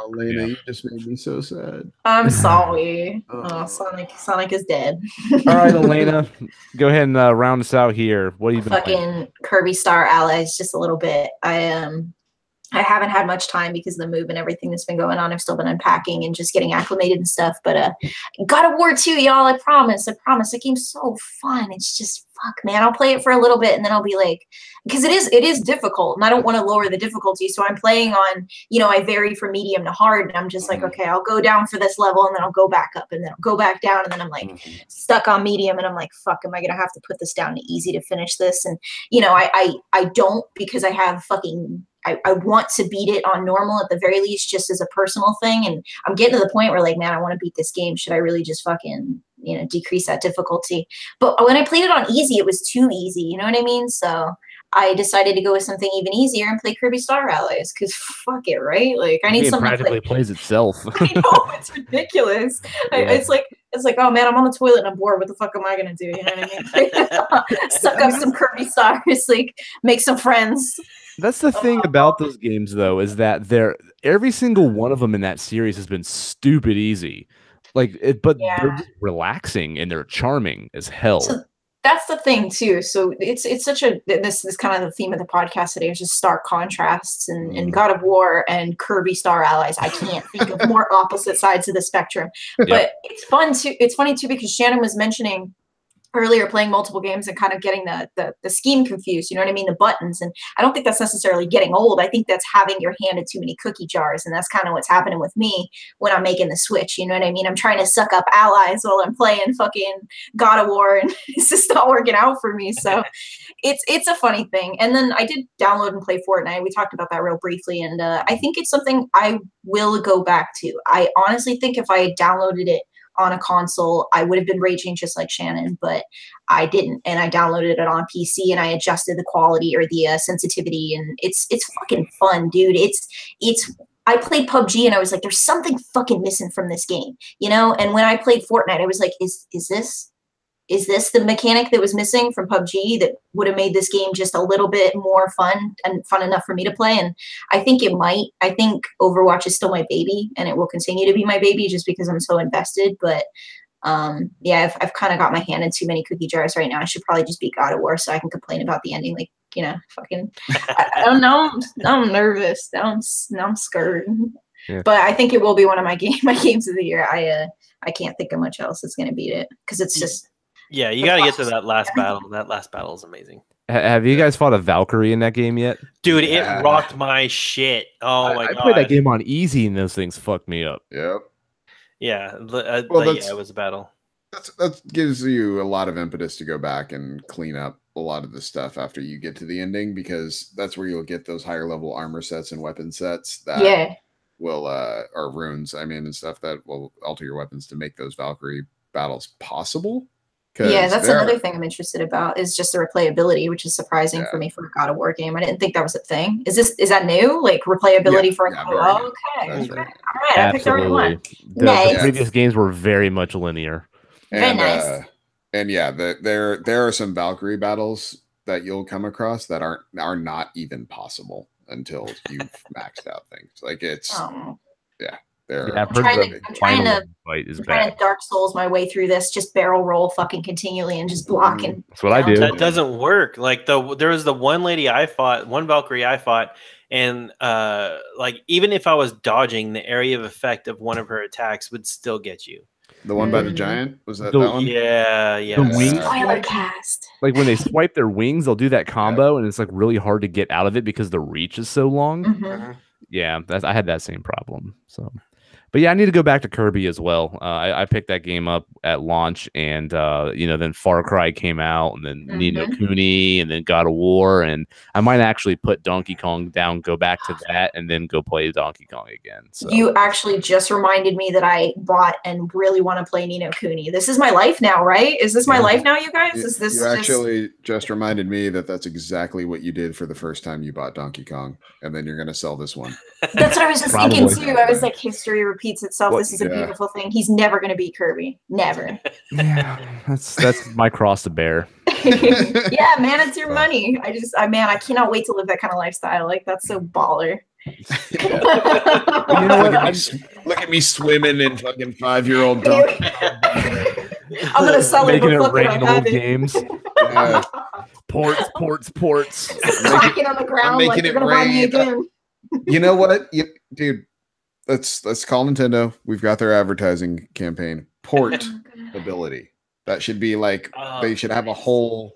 C: Lena, you just made me so sad.
D: I'm sorry. Sonic is dead.
A: All right, Elena, go ahead and round us out here. What have you been
D: playing? Kirby Star Allies, just a little bit. I haven't had much time because of the move and everything that's been going on. I've still been unpacking and just getting acclimated and stuff. But God of War 2, y'all, I promise. That game's so fun. It's just, fuck, man. I'll play it for a little bit and then I'll be like, because it is difficult and I don't want to lower the difficulty. So I'm playing on, I vary from medium to hard. And I'm just like, okay, I'll go down for this level and then I'll go back up and then I'll go back down. And then I'm like stuck on medium and I'm like, fuck, am I going to have to put this down to easy to finish this? And, I don't, because I have fucking... I want to beat it on normal at the very least, just as a personal thing. And I'm getting to the point where like, man, I want to beat this game. Should I really just fucking, decrease that difficulty? But when I played it on easy, it was too easy. You know what I mean? So I decided to go with something even easier and play Kirby Star Allies because fuck it, right? Like I need something
A: practically plays itself.
D: I know, it's ridiculous. It's like, oh man, I'm on the toilet and I'm bored. What the fuck am I gonna do? You know what I mean? Suck up some Kirby Stars, like make some friends.
A: That's the thing about those games, though, is that every single one of them in that series has been stupid easy. But they're just relaxing and they're charming as hell.
D: So that's the thing too. So it's such a this is kind of the theme of the podcast today. Is just stark contrasts and God of War and Kirby Star Allies. I can't think of more opposite sides of the spectrum. But it's fun too. It's funny too because Shannon was mentioning earlier playing multiple games and kind of getting the scheme confused, you know what I mean? The buttons. And I don't think that's necessarily getting old. I think that's having your hand in too many cookie jars. And that's kind of what's happening with me when I'm making the switch. You know what I mean? I'm trying to suck up allies while I'm playing fucking God of War, and it's just not working out for me. So it's a funny thing. And then I did download and play Fortnite. We talked about that real briefly. And I think it's something I will go back to. I honestly think if I had downloaded it on a console, I would have been raging just like Shannon, but I didn't, and I downloaded it on PC and I adjusted the quality or the sensitivity, and it's fucking fun, dude. It's I played PUBG and I was like, there's something fucking missing from this game, you know? And when I played Fortnite, I was like, is this the mechanic that was missing from PUBG that would have made this game just a little bit more fun and fun enough for me to play? And I think it might. I think Overwatch is still my baby, and it will continue to be my baby just because I'm so invested. But yeah, I've kind of got my hand in too many cookie jars right now. I should probably just beat God of War so I can complain about the ending. Like, you know, fucking, I don't know. Now I'm nervous. Now I'm scared. Yeah. But I think it will be one of my games of the year. I can't think of much else that's going to beat it because it's just.
B: Yeah, you got to get to that last battle. That last battle is amazing.
A: Have you guys fought a Valkyrie in that game yet?
B: Dude, it rocked my shit. Oh my god.
A: I played that game on easy and those things fucked me up.
C: Yep.
B: Yeah,
C: well,
B: yeah, it was a battle.
C: That gives you a lot of impetus to go back and clean up a lot of the stuff after you get to the ending, because that's where you'll get those higher level armor sets and weapon sets that will or runes, I mean, and stuff that will alter your weapons to make those Valkyrie battles possible.
D: Yeah, that's another thing I'm interested about, is just the replayability, which is surprising for me for a God of War game. I didn't think that was a thing. Is that new? Like replayability for a God of War? Okay.
C: That's right.
D: All right, I picked the right one.
A: The previous games were very much linear.
D: Very nice.
C: And yeah, there are some Valkyrie battles that you'll come across that are not even possible until you've maxed out things. Like it's
A: I'm
D: trying to Dark Souls my way through this, just barrel roll fucking continually and just blocking.
A: That's what I do.
B: That doesn't work. Like there was the one Valkyrie I fought, and like even if I was dodging, the area of effect of one of her attacks would still get you.
C: The one by the giant? Was that one?
B: Yeah.
A: The wings.
D: Cast.
A: Like when they swipe their wings, they'll do that combo, and it's like really hard to get out of it because the reach is so long.
D: Mm-hmm.
A: Yeah, I had that same problem. So. But yeah, I need to go back to Kirby as well. I picked that game up at launch, and then Far Cry came out, and then Ni no Kuni, and then God of War, and I might actually put Donkey Kong down, go back to that, and then go play Donkey Kong again. So.
D: You actually just reminded me that I bought and really want to play Ni no Kuni. This is my life now, right? Is this my life now, you guys? Is this?
C: You actually just reminded me that that's exactly what you did for the first time you bought Donkey Kong, and then you're going to sell this one.
D: That's what I was just thinking too. I was like, history repeats itself. This is a beautiful thing. He's never going to beat Kirby. Never.
A: Yeah, that's my cross to bear.
D: Yeah, man, it's your money. I cannot wait to live that kind of lifestyle. Like, that's so baller.
C: You know what? Look at me swimming in fucking 5-year-old Donkey.
D: I'm gonna sell it
A: making
D: for
A: it rain old
D: it.
A: Games.
C: Yeah.
A: Ports.
D: Smacking on the ground like you're gonna buy me again.
C: You know what, dude? Let's call Nintendo. We've got their advertising campaign. Port ability. That should be like they should have a whole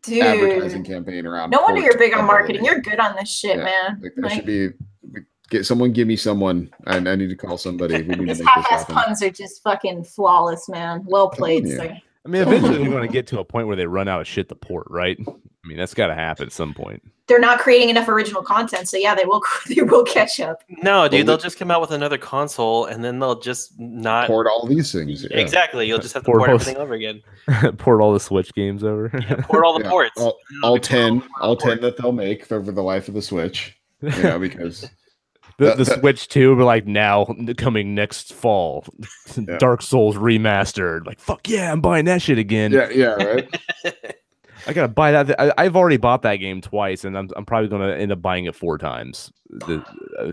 C: advertising campaign around.
D: No wonder you're big on marketing. You're good on this shit, man.
C: Like, there should be. Give me someone. I need to call somebody.
D: These half-ass puns are just fucking flawless, man. Well played, sir.
A: I mean, eventually they're going to get to a point where they run out of shit to port, right? I mean, that's got to happen at some point.
D: They're not creating enough original content, so yeah, they will catch up.
B: No, dude, they'll just come out with another console, and then they'll just not
C: port all these things. Yeah.
B: Exactly, you'll just have to port everything over again.
A: Port all the Switch games over.
B: Port all the ports.
C: All 10 that they'll make over the life of the Switch. Because.
A: The Switch 2, but like now coming next fall, Dark Souls remastered. Like, fuck yeah, I'm buying that shit again.
C: Yeah, right.
A: I gotta buy that. I've already bought that game twice, and I'm probably gonna end up buying it 4 times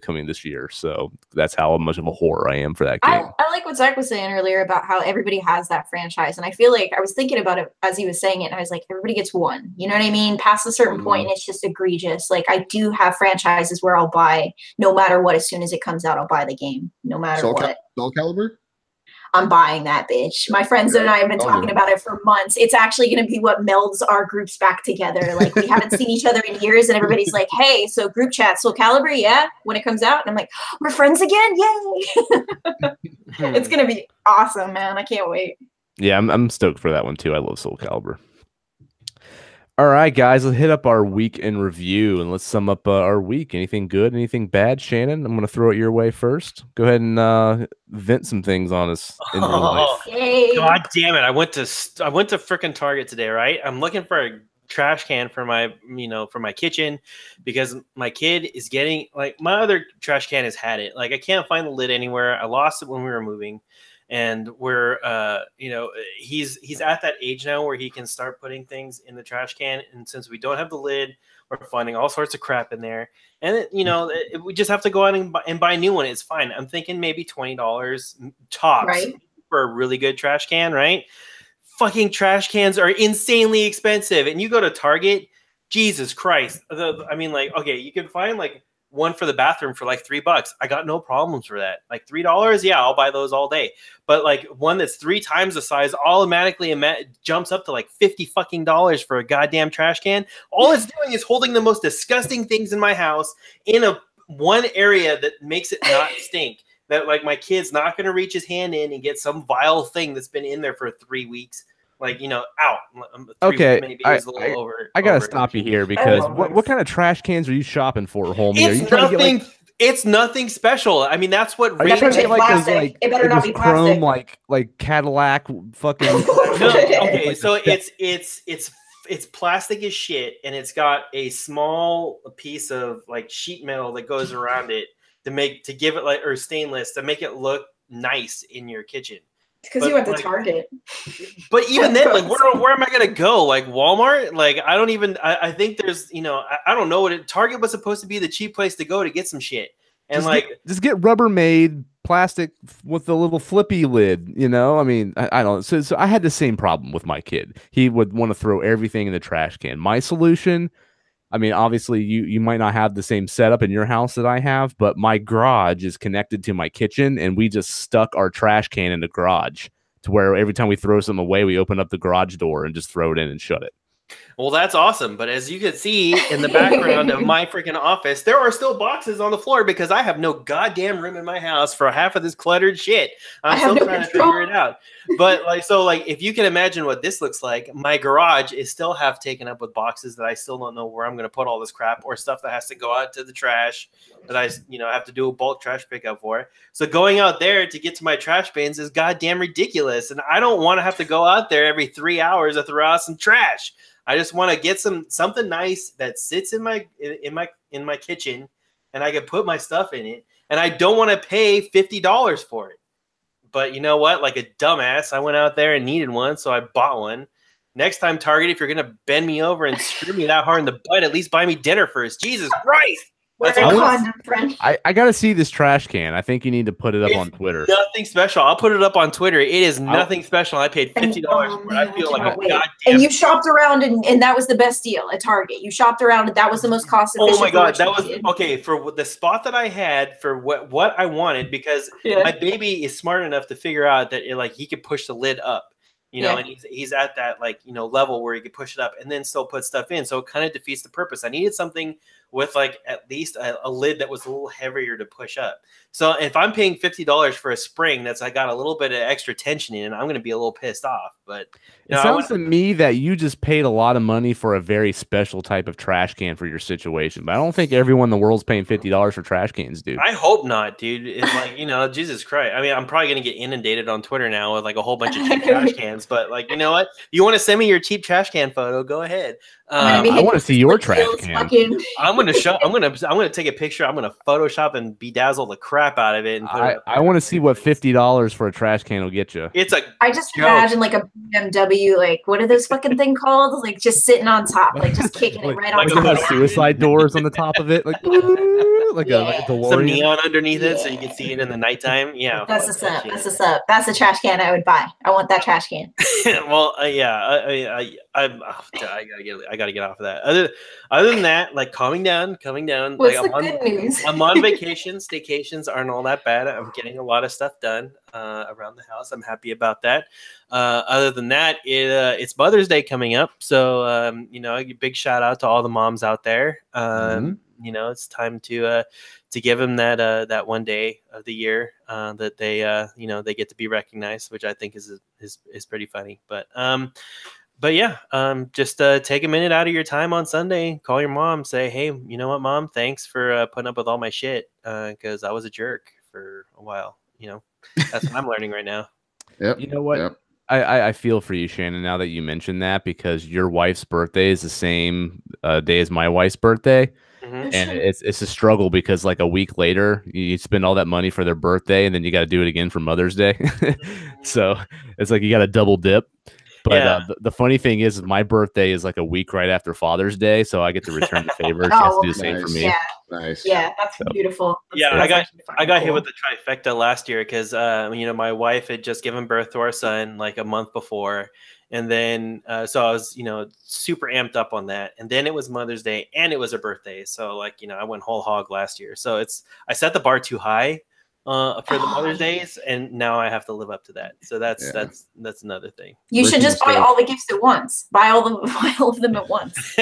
A: coming this year. So that's how much of a whore I am for that game.
D: I like what Zach was saying earlier about how everybody has that franchise, and I feel like I was thinking about it as he was saying it, and I was like, everybody gets one. You know what I mean? Past a certain point, and it's just egregious. Like, I do have franchises where I'll buy no matter what. As soon as it comes out, I'll buy the game, no matter what.
C: Soul Calibur?
D: I'm buying that bitch. My friends and I have been talking about it for months. It's actually going to be what melds our groups back together. Like, we haven't seen each other in years, and everybody's like, hey, so group chat, Soul Calibur, yeah, when it comes out. And I'm like, we're friends again, yay. It's going to be awesome, man. I can't wait.
A: Yeah, I'm stoked for that one too. I love Soul Calibur. All right, guys, let's hit up our week in review and let's sum up our week. Anything good? Anything bad? Shannon, I'm going to throw it your way first. Go ahead and vent some things on us in your life.
B: God damn it! I went to freaking Target today. Right, I'm looking for a trash can for my for my kitchen because my kid is getting like my other trash can has had it. Like I can't find the lid anywhere. I lost it when we were moving. And we're, he's at that age now where he can start putting things in the trash can. And since we don't have the lid, we're finding all sorts of crap in there. And, we just have to go out and buy a new one. It's fine. I'm thinking maybe $20 tops for a really good trash can, right? Fucking trash cans are insanely expensive. And you go to Target, Jesus Christ. Okay, you can find like one for the bathroom for like $3. I got no problems for that. Like $3, yeah, I'll buy those all day. But like one that's 3 times the size automatically jumps up to like $50 fucking for a goddamn trash can. All it's doing is holding the most disgusting things in my house in one area that makes it not stink. That like my kid's not going to reach his hand in and get some vile thing that's been in there for 3 weeks. Like, out.
A: Okay,
B: maybe I
A: gotta stop you here because what kind of trash cans are you shopping for, homie?
B: It's nothing. It's nothing special. I mean, that's what.
D: It better not be
A: chrome, like Cadillac, fucking.
B: No, okay, so it's plastic as shit, and it's got a small piece of like sheet metal that goes around it to give it or stainless to make it look nice in your kitchen.
D: Because you went to Target.
B: But even then, like, where am I gonna go? Like Walmart? Like, I don't even. I think there's, I don't know what Target was supposed to be the cheap place to go to get some shit, and
A: just get Rubbermaid plastic with the little flippy lid. I mean, I don't. So I had the same problem with my kid. He would want to throw everything in the trash can. My solution. I mean, obviously, you might not have the same setup in your house that I have, but my garage is connected to my kitchen, and we just stuck our trash can in the garage to where every time we throw something away, we open up the garage door and just throw it in and shut it.
B: Well, that's awesome. But as you can see in the background of my freaking office, there are still boxes on the floor because I have no goddamn room in my house for half of this cluttered shit. I'm still trying to figure it out. But if you can imagine what this looks like, my garage is still half taken up with boxes that I still don't know where I'm going to put all this crap or stuff that has to go out to the trash that I, have to do a bulk trash pickup for. So going out there to get to my trash bins is goddamn ridiculous. And I don't want to have to go out there every 3 hours to throw out some trash. I just want to get something nice that sits in my kitchen, and I can put my stuff in it. And I don't want to pay $50 for it. But you know what? Like a dumbass, I went out there and needed one, so I bought one. Next time, Target, if you're gonna bend me over and screw me that hard in the butt, at least buy me dinner first. Jesus Christ!
A: I gotta see this trash can. I think you need to put it up on Twitter.
B: Nothing special. I'll put it up on Twitter. It is nothing special. I paid $50 for it. I feel like a goddamn.
D: And you shopped around, and that was the best deal at Target. You shopped around, and that was the most cost efficient.
B: Oh my god, that was okay for the spot that I had for what I wanted because my baby is smart enough to figure out that he could push the lid up. And he's at that level where he could push it up and then still put stuff in. So it kind of defeats the purpose. I needed something with at least a lid that was a little heavier to push up. So if I'm paying $50 for a spring that's I got a little bit of extra tension in, I'm going to be a little pissed off. But
A: it sounds to me that you just paid a lot of money for a very special type of trash can for your situation. But I don't think everyone in the world's paying $50 for trash cans, dude.
B: I hope not, dude. It's Jesus Christ. I mean, I'm probably going to get inundated on Twitter now with a whole bunch of cheap trash cans. But you know what? You want to send me your cheap trash can photo? Go ahead.
A: I want to see your trash can.
B: I'm gonna take a picture. I'm gonna Photoshop and bedazzle the crap out of it. And
A: I want to see what $50 for a trash can will get you.
D: I just imagine a BMW, what are those fucking thing called? Just sitting on top, just kicking it right on top.
A: Suicide doors on the top of it, like a DeLorean.
B: Some neon underneath it so you can see it in the nighttime. Yeah,
D: that's what's up. That's what's up. That's the trash can I would buy. I want that trash can.
B: Well, I gotta get off of that. Other than that, like calming down.
D: What's
B: like,
D: the good news?
B: I'm on vacation. Staycations aren't all that bad. I'm getting a lot of stuff done around the house. I'm happy about that. Other than that, it's Mother's Day coming up, so a big shout out to all the moms out there. It's time to give them that one day of the year that they they get to be recognized, which I think is pretty funny. But yeah, just take a minute out of your time on Sunday, call your mom, say, hey, you know what, Mom, thanks for putting up with all my shit because I was a jerk for a while. That's what I'm learning right now.
C: Yep.
A: You know what?
C: Yep.
A: I feel for you, Shannon, now that you mentioned that, because your wife's birthday is the same day as my wife's birthday.
B: Mm-hmm.
A: And it's a struggle because like a week later you spend all that money for their birthday and then you got to do it again for Mother's Day. So it's like you got to double dip. But the funny thing is my birthday is like a week right after Father's Day, so I get to return the favor. She has to do the same for me.
D: Yeah.
C: Nice.
D: Yeah, that's beautiful.
B: I got hit with the trifecta last year because my wife had just given birth to our son like a month before, and then so I was super amped up on that, and then it was Mother's Day and it was her birthday, so like I went whole hog last year. So I set the bar too high for the Mother's Days, and now I have to live up to that. So that's another thing.
D: You should just buy all the gifts at once. Buy all of them at once.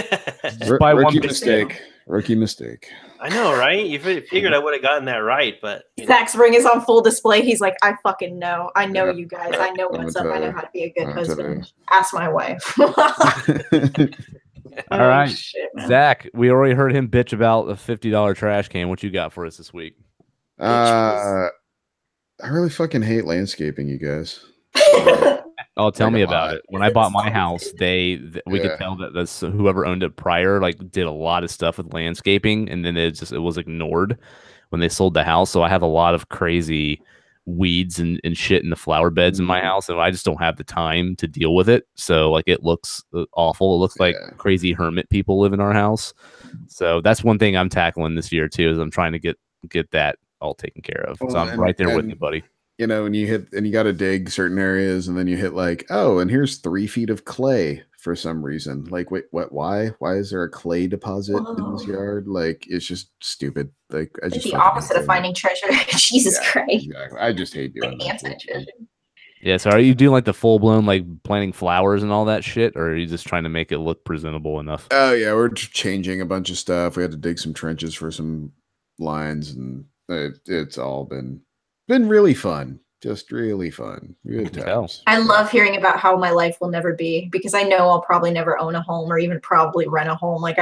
A: Buy one
C: mistake. Rookie mistake.
B: I know, right? You figured I would have gotten that right, but
D: Zach's ring is on full display. He's like, I fucking know. I know you guys. I know what's up. I know how to be a good husband. Ask my wife.
A: All right, shit, Zach. We already heard him bitch about a $50 trash can. What you got for us this week?
C: I really fucking hate landscaping, you guys.
A: Oh, tell me about it. When I bought my house, we could tell that whoever owned it prior did a lot of stuff with landscaping, and then it was ignored when they sold the house. So I have a lot of crazy weeds and shit in the flower beds in my house, and I just don't have the time to deal with it. So like it looks awful. It looks like crazy hermit people live in our house. So that's one thing I'm tackling this year too, is I'm trying to get that all taken care of. So I'm right there with you, buddy.
C: And you got to dig certain areas, and then you hit like, oh, and here's 3 feet of clay for some reason. Like, wait, what? Why is there a clay deposit in this yard? Like, it's just stupid. Like,
D: it's the opposite of finding treasure. Jesus Christ.
C: Exactly. I just hate doing that.
D: Anti-treasure.
A: Yeah, so are you doing like the full blown like planting flowers and all that shit, or are you just trying to make it look presentable enough?
C: Oh yeah, we're changing a bunch of stuff. We had to dig some trenches for some lines, and it's all been really fun. Just really fun. Good times.
D: I love hearing about how my life will never be, because I know I'll probably never own a home or even probably rent a home. Like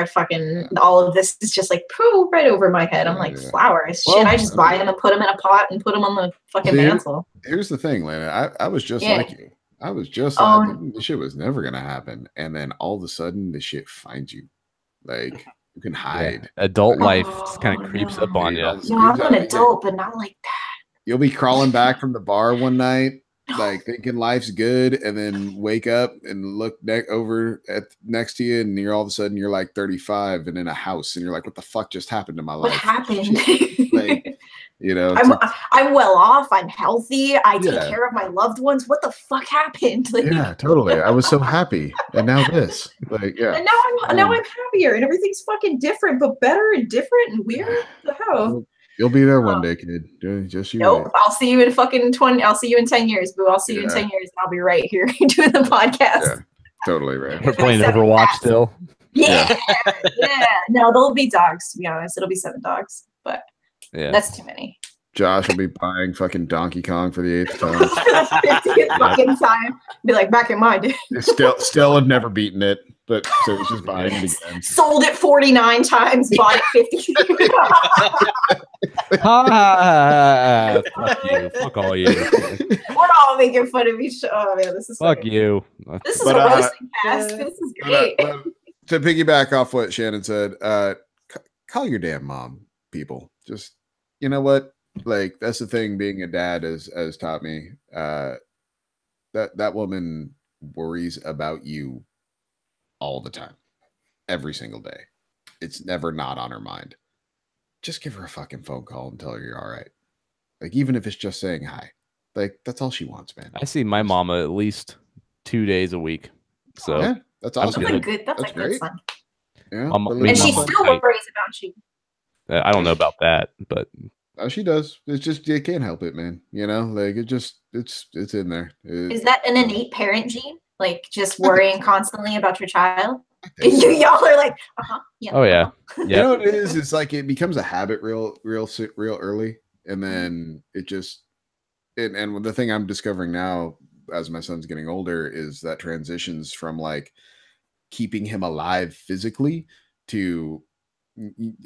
D: all of this is just like poo right over my head. I'm like, flowers. Shit, I just buy them and put them in a pot and put them on the fucking mantle.
C: Here's the thing, Lana. I was just like you. I was just like, this shit was never going to happen. And then all of a sudden, the shit finds you. Like, you can hide.
A: Yeah. Adult life just kind of creeps up on you.
D: No, I'm an adult, but not like that.
C: You'll be crawling back from the bar one night, like thinking life's good, and then wake up and look over at next to you, and you're all of a sudden you're like 35 and in a house, and you're like, "What the fuck just happened to my life?
D: What happened?"
C: Like,
D: I'm well off. I'm healthy. I take care of my loved ones. What the fuck happened? Like,
C: yeah, totally. I was so happy, and now this, like, yeah.
D: And now I'm happier, and everything's fucking different, but better and different and weird. The hell.
C: You'll be there one day, kid. Just you.
D: Nope. Wait. I'll see you in fucking 20. I'll see you in 10 years, boo. I'll see you in 10 years, and I'll be right here doing the podcast.
C: Yeah, totally right.
A: We're playing Overwatch still.
D: Yeah. No, there'll be dogs. To be honest, it'll be 7 dogs, but that's too many.
C: Josh will be buying fucking Donkey Kong for the 8th time.
D: For the 50th fucking time. Be like, back in my day.
C: Still have never beaten it, but so he's just buying it again.
D: Sold it 49 times, bought it 50.
A: Fuck you. Fuck all you.
D: We're all making fun of each other. Oh man, this is
A: fuck you.
D: This is a roasting cast. This is great.
C: To piggyback off what Shannon said, call your damn mom, people. Just, you know what? Like, that's the thing being a dad has taught me. That woman worries about you all the time, every single day. It's never not on her mind. just give her a fucking phone call and tell her you're all right. Like, even if it's just saying hi, like, that's all she wants, man.
A: I see my mama at least 2 days a week. So
C: yeah, that's awesome.
D: That's a good sign.
C: Yeah,
D: and she still worries about you.
A: I don't know about that, but
C: she does. It's just you can't help it, man. You know, like it's in there.
D: Is that an innate parent gene? Like just worrying constantly about your child? Y'all are like,
A: yeah. Oh yeah.
C: You know what it is? It's like it becomes a habit real early, and then it just and the thing I'm discovering now as my son's getting older is that transitions from like keeping him alive physically to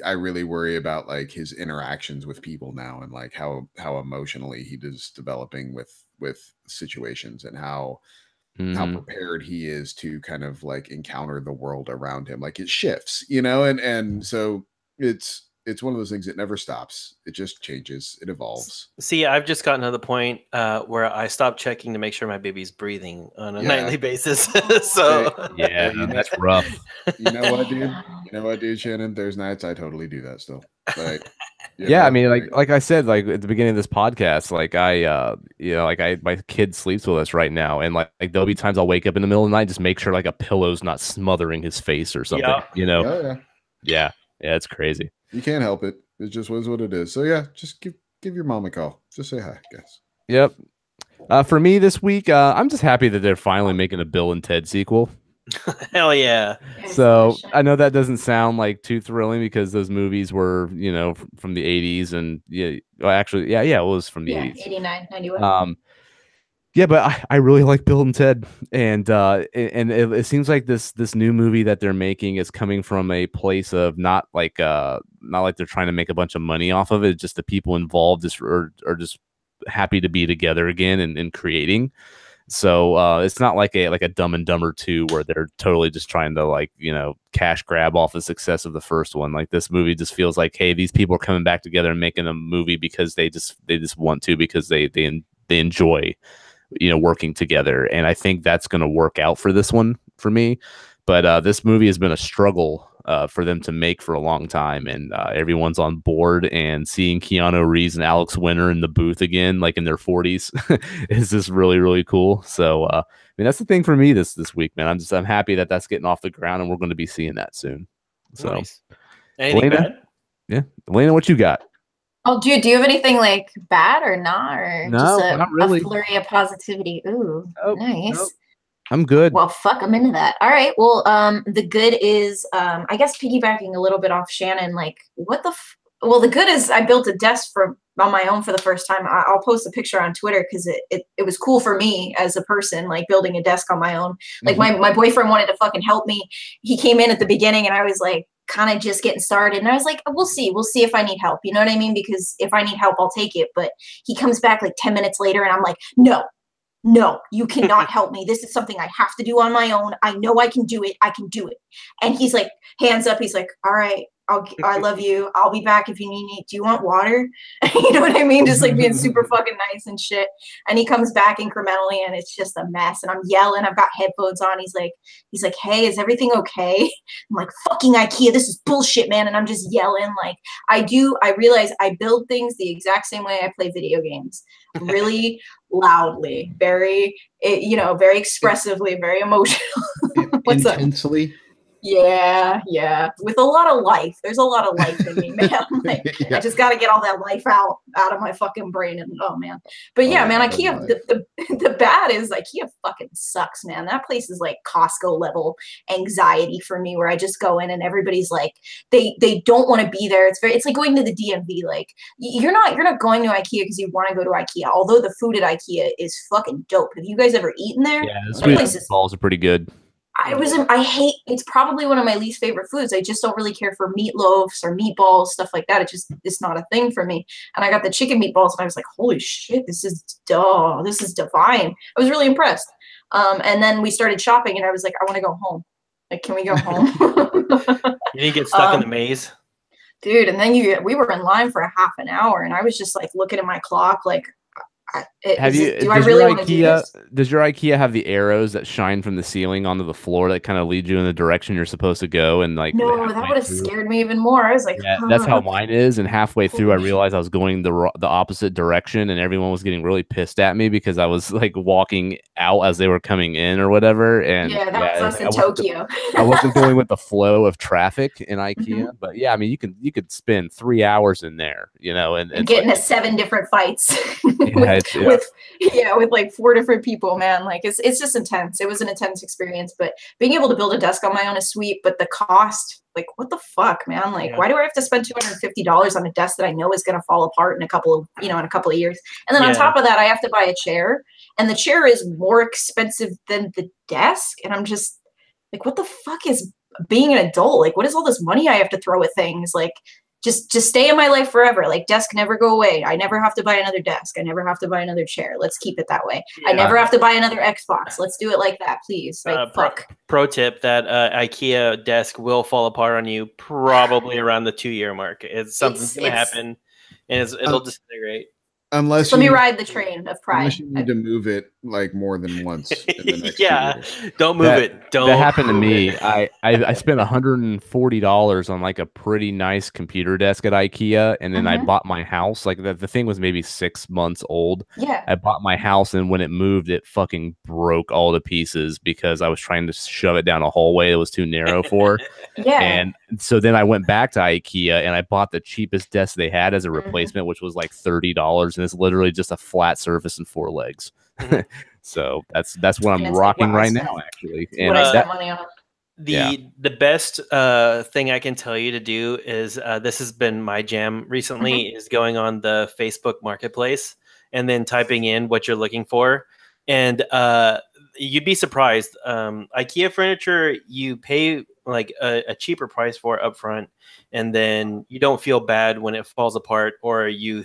C: I really worry about like his interactions with people now and like how emotionally he is developing with situations and how prepared he is to kind of like encounter the world around him. Like it shifts, you know, and so it's one of those things that never stops. It just changes. It evolves.
B: See, I've just gotten to the point where I stopped checking to make sure my baby's breathing on a nightly basis. So
A: yeah, that's rough.
C: You know what, dude? You know what, dude, Shannon? There's nights I totally do that still. Like,
A: I mean, like I said, like at the beginning of this podcast, like my kid sleeps with us right now, and like there'll be times I'll wake up in the middle of the night, just make sure like a pillow's not smothering his face or something.
B: Yeah.
A: You know? Yeah, it's crazy.
C: You can't help it. It just was what it is. So yeah, just give your mom a call. Just say hi, guys.
A: Yep. For me this week, I'm just happy that they're finally making a Bill and Ted sequel.
B: Hell yeah.
A: So I know that doesn't sound like too thrilling because those movies were, you know, from the 80s and it was from the 80s.
D: 89, 91.
A: Yeah, but I really like Bill and Ted, and it seems like this new movie that they're making is coming from a place of not like they're trying to make a bunch of money off of it. It's just the people involved are just happy to be together again and creating. So it's not like a Dumb and Dumber 2 where they're totally just trying to like, you know, cash grab off the success of the first one. Like this movie just feels like, hey, these people are coming back together and making a movie because they just want to, because they enjoy, you know, working together. And I think that's going to work out for this one for me. But this movie has been a struggle for them to make for a long time, and everyone's on board. And seeing Keanu Reeves and Alex Winter in the booth again, like in their 40s, is just really, really cool. So I mean, that's the thing for me this week, man. I'm happy that that's getting off the ground, and we're going to be seeing that soon. So,
B: nice. Anything bad?
A: Yeah, Elena, what you got?
D: Oh, dude, do you have anything like bad or not, or
A: no,
D: just
A: not really.
D: a flurry of positivity? Ooh, nice. Nope.
A: I'm good.
D: Well, fuck, I'm into that. All right. Well, the good is, I guess piggybacking a little bit off Shannon, like well, the good is I built a desk on my own for the first time. I'll post a picture on Twitter because it was cool for me as a person, like building a desk on my own. Like my boyfriend wanted to fucking help me. He came in at the beginning and I was like, kind of just getting started. And I was like, we'll see if I need help. You know what I mean? Because if I need help, I'll take it. But he comes back like 10 minutes later and I'm like, no, you cannot help me. This is something I have to do on my own. I know I can do it. I can do it. And he's like, hands up. He's like, all right, I love you. I'll be back if you need me. Do you want water? You know what I mean? Just like being super fucking nice and shit. And he comes back incrementally and it's just a mess. And I'm yelling. I've got headphones on. He's like, hey, is everything okay? I'm like, fucking IKEA. This is bullshit, man. And I'm just yelling. Like I realize I build things the exact same way I play video games. Really loudly, very expressively, very emotional.
C: Intensely.
D: Yeah. With a lot of life. There's a lot of life in me, man. Like, I just got to get all that life out of my fucking brain. And oh man, but yeah, man, IKEA. The bad is IKEA fucking sucks, man. That place is like Costco level anxiety for me, where I just go in and everybody's like, they don't want to be there. It's like going to the DMV. Like you're not going to IKEA because you want to go to IKEA. Although the food at IKEA is fucking dope. Have you guys ever eaten there?
A: Yeah, the sweet balls are pretty good.
D: It's probably one of my least favorite foods. I just don't really care for meatloafs or meatballs, stuff like that. It's not a thing for me. And I got the chicken meatballs and I was like, holy shit, this is divine. I was really impressed. And then we started shopping and I was like, I want to go home. Like, can we go home?
B: You didn't get stuck in the maze?
D: Dude, and then we were in line for a half an hour and I was just like looking at my clock like, Do I really want to do this?
A: Does your IKEA have the arrows that shine from the ceiling onto the floor that kind of lead you in the direction you're supposed to go? And like,
D: no, that would have scared me even more. I was like,
A: yeah, that's how mine is. And halfway through, I realized I was going the opposite direction, and everyone was getting really pissed at me because I was like walking out as they were coming in or whatever. And
D: yeah, that was us in Tokyo.
A: I wasn't going with the flow of traffic in IKEA, but yeah, I mean, you could spend 3 hours in there, you know, and
D: get into 7 different fights with like 4 different people, man. Like it's just intense. It was an intense experience, but being able to build a desk on my own is sweet, but the cost, like what the fuck, man? Like why do I have to spend $250 on a desk that I know is going to fall apart in a couple of years? And then on top of that, I have to buy a chair, and the chair is more expensive than the desk. And I'm just like, what the fuck is being an adult? Like, what is all this money I have to throw at things? Like, just stay in my life forever. Like, desk never go away. I never have to buy another desk. I never have to buy another chair. Let's keep it that way. I never have to buy another Xbox. Let's do it like that, please. Like, fuck.
B: Pro tip: that IKEA desk will fall apart on you probably around the 2-year mark. Something's gonna happen, and it'll disintegrate.
C: Unless
D: let me ride the train of pride.
C: Unless you need to move it like more than once in the next 2 years.
B: Don't move it. Don't.
A: That happened to me. I spent $140 on like a pretty nice computer desk at IKEA, and then I bought my house. Like the thing was maybe 6 months old.
D: Yeah.
A: I bought my house, and when it moved, it fucking broke all to pieces because I was trying to shove it down a hallway it was too narrow for.
D: Yeah.
A: And so then I went back to IKEA and I bought the cheapest desk they had as a replacement, which was like $30, and it's literally just a flat surface and 4 legs. So that's what I'm rocking right now, actually. And
D: what I spent money on.
B: The best thing I can tell you to do is this has been my jam recently is going on the Facebook Marketplace and then typing in what you're looking for, and you'd be surprised. IKEA furniture you pay like a cheaper price for upfront, and then you don't feel bad when it falls apart or you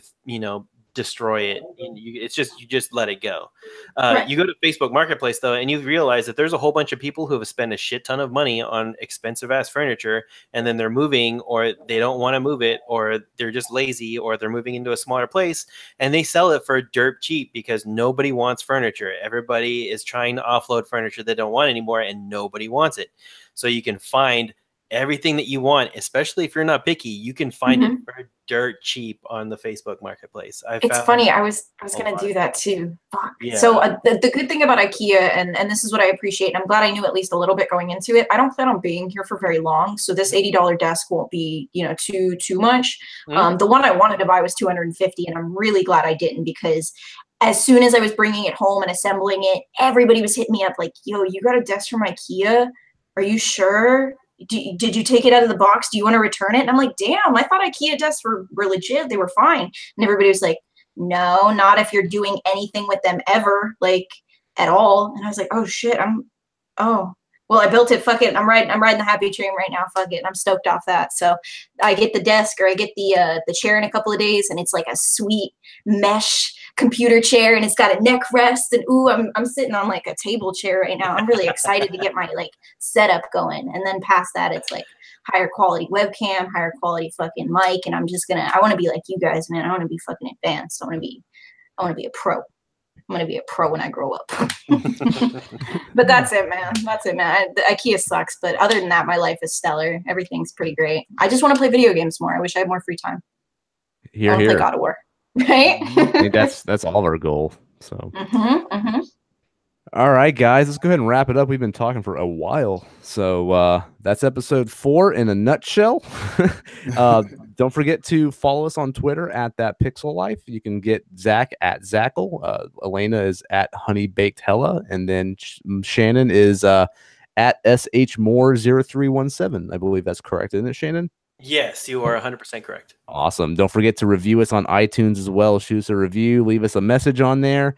B: destroy it. You just let it go. Right. You go to Facebook Marketplace though, and you realize that there's a whole bunch of people who have spent a shit ton of money on expensive ass furniture, and then they're moving, or they don't want to move it, or they're just lazy, or they're moving into a smaller place, and they sell it for dirt cheap because nobody wants furniture. Everybody is trying to offload furniture they don't want anymore, and nobody wants it. So you can find everything that you want, especially if you're not picky. You can find it for dirt cheap on the Facebook Marketplace.
D: It's funny. I was going to do that too. Fuck. Yeah. So the good thing about IKEA, and this is what I appreciate, and I'm glad I knew at least a little bit going into it. I don't plan on being here for very long, so this $80 desk won't be too much. The one I wanted to buy was $250, and I'm really glad I didn't, because as soon as I was bringing it home and assembling it, everybody was hitting me up like, "Yo, you got a desk from IKEA? Are you sure? Did you take it out of the box? Do you want to return it?" And I'm like, damn, I thought IKEA desks were legit. They were fine. And everybody was like, no, not if you're doing anything with them ever, like at all. And I was like, oh shit, well, I built it. Fuck it. I'm riding the happy train right now. Fuck it. And I'm stoked off that. So I get the desk, or I get the chair in a couple of days, and it's like a sweet mesh computer chair, and it's got a neck rest, and I'm sitting on like a table chair right now. I'm really excited to get my like setup going. And then past that, it's like higher quality webcam, higher quality fucking mic, and I want to be like you guys, man. I want to be fucking advanced. I want to be a pro. I'm going to be a pro when I grow up. But that's it, man. The IKEA sucks, but other than that, my life is stellar. Everything's pretty great. I just want to play video games more. I wish I had more free time. I want to play God of War. Right?
A: I think that's all our goal. So All right, guys, let's go ahead and wrap it up. We've been talking for a while. So that's episode 4 in a nutshell. Don't forget to follow us on Twitter at That Pixel Life. You can get Zach at Zackle. Elena is at Honey Baked Hella. And then Shannon is at SHMore0317. I believe that's correct, isn't it, Shannon?
B: Yes, you are 100% correct.
A: Awesome. Don't forget to review us on iTunes as well. Shoot us a review. Leave us a message on there.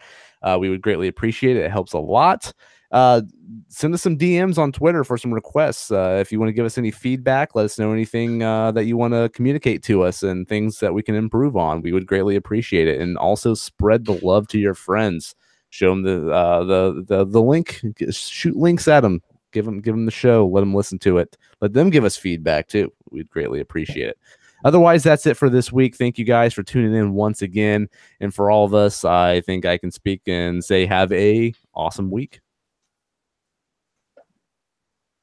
A: We would greatly appreciate it. It helps a lot. Send us some DMs on Twitter for some requests. If you want to give us any feedback, let us know anything that you want to communicate to us and things that we can improve on. We would greatly appreciate it. And also spread the love to your friends. Show them the link. Shoot links at them. Give them the show. Let them listen to it. Let them give us feedback too. We'd greatly appreciate it. Otherwise, that's it for this week. Thank you guys for tuning in once again. And for all of us, I think I can speak and say have a awesome week.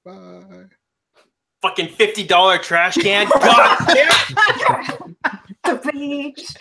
C: Bye.
B: Fucking $50 trash can. God damn it.
D: The beach.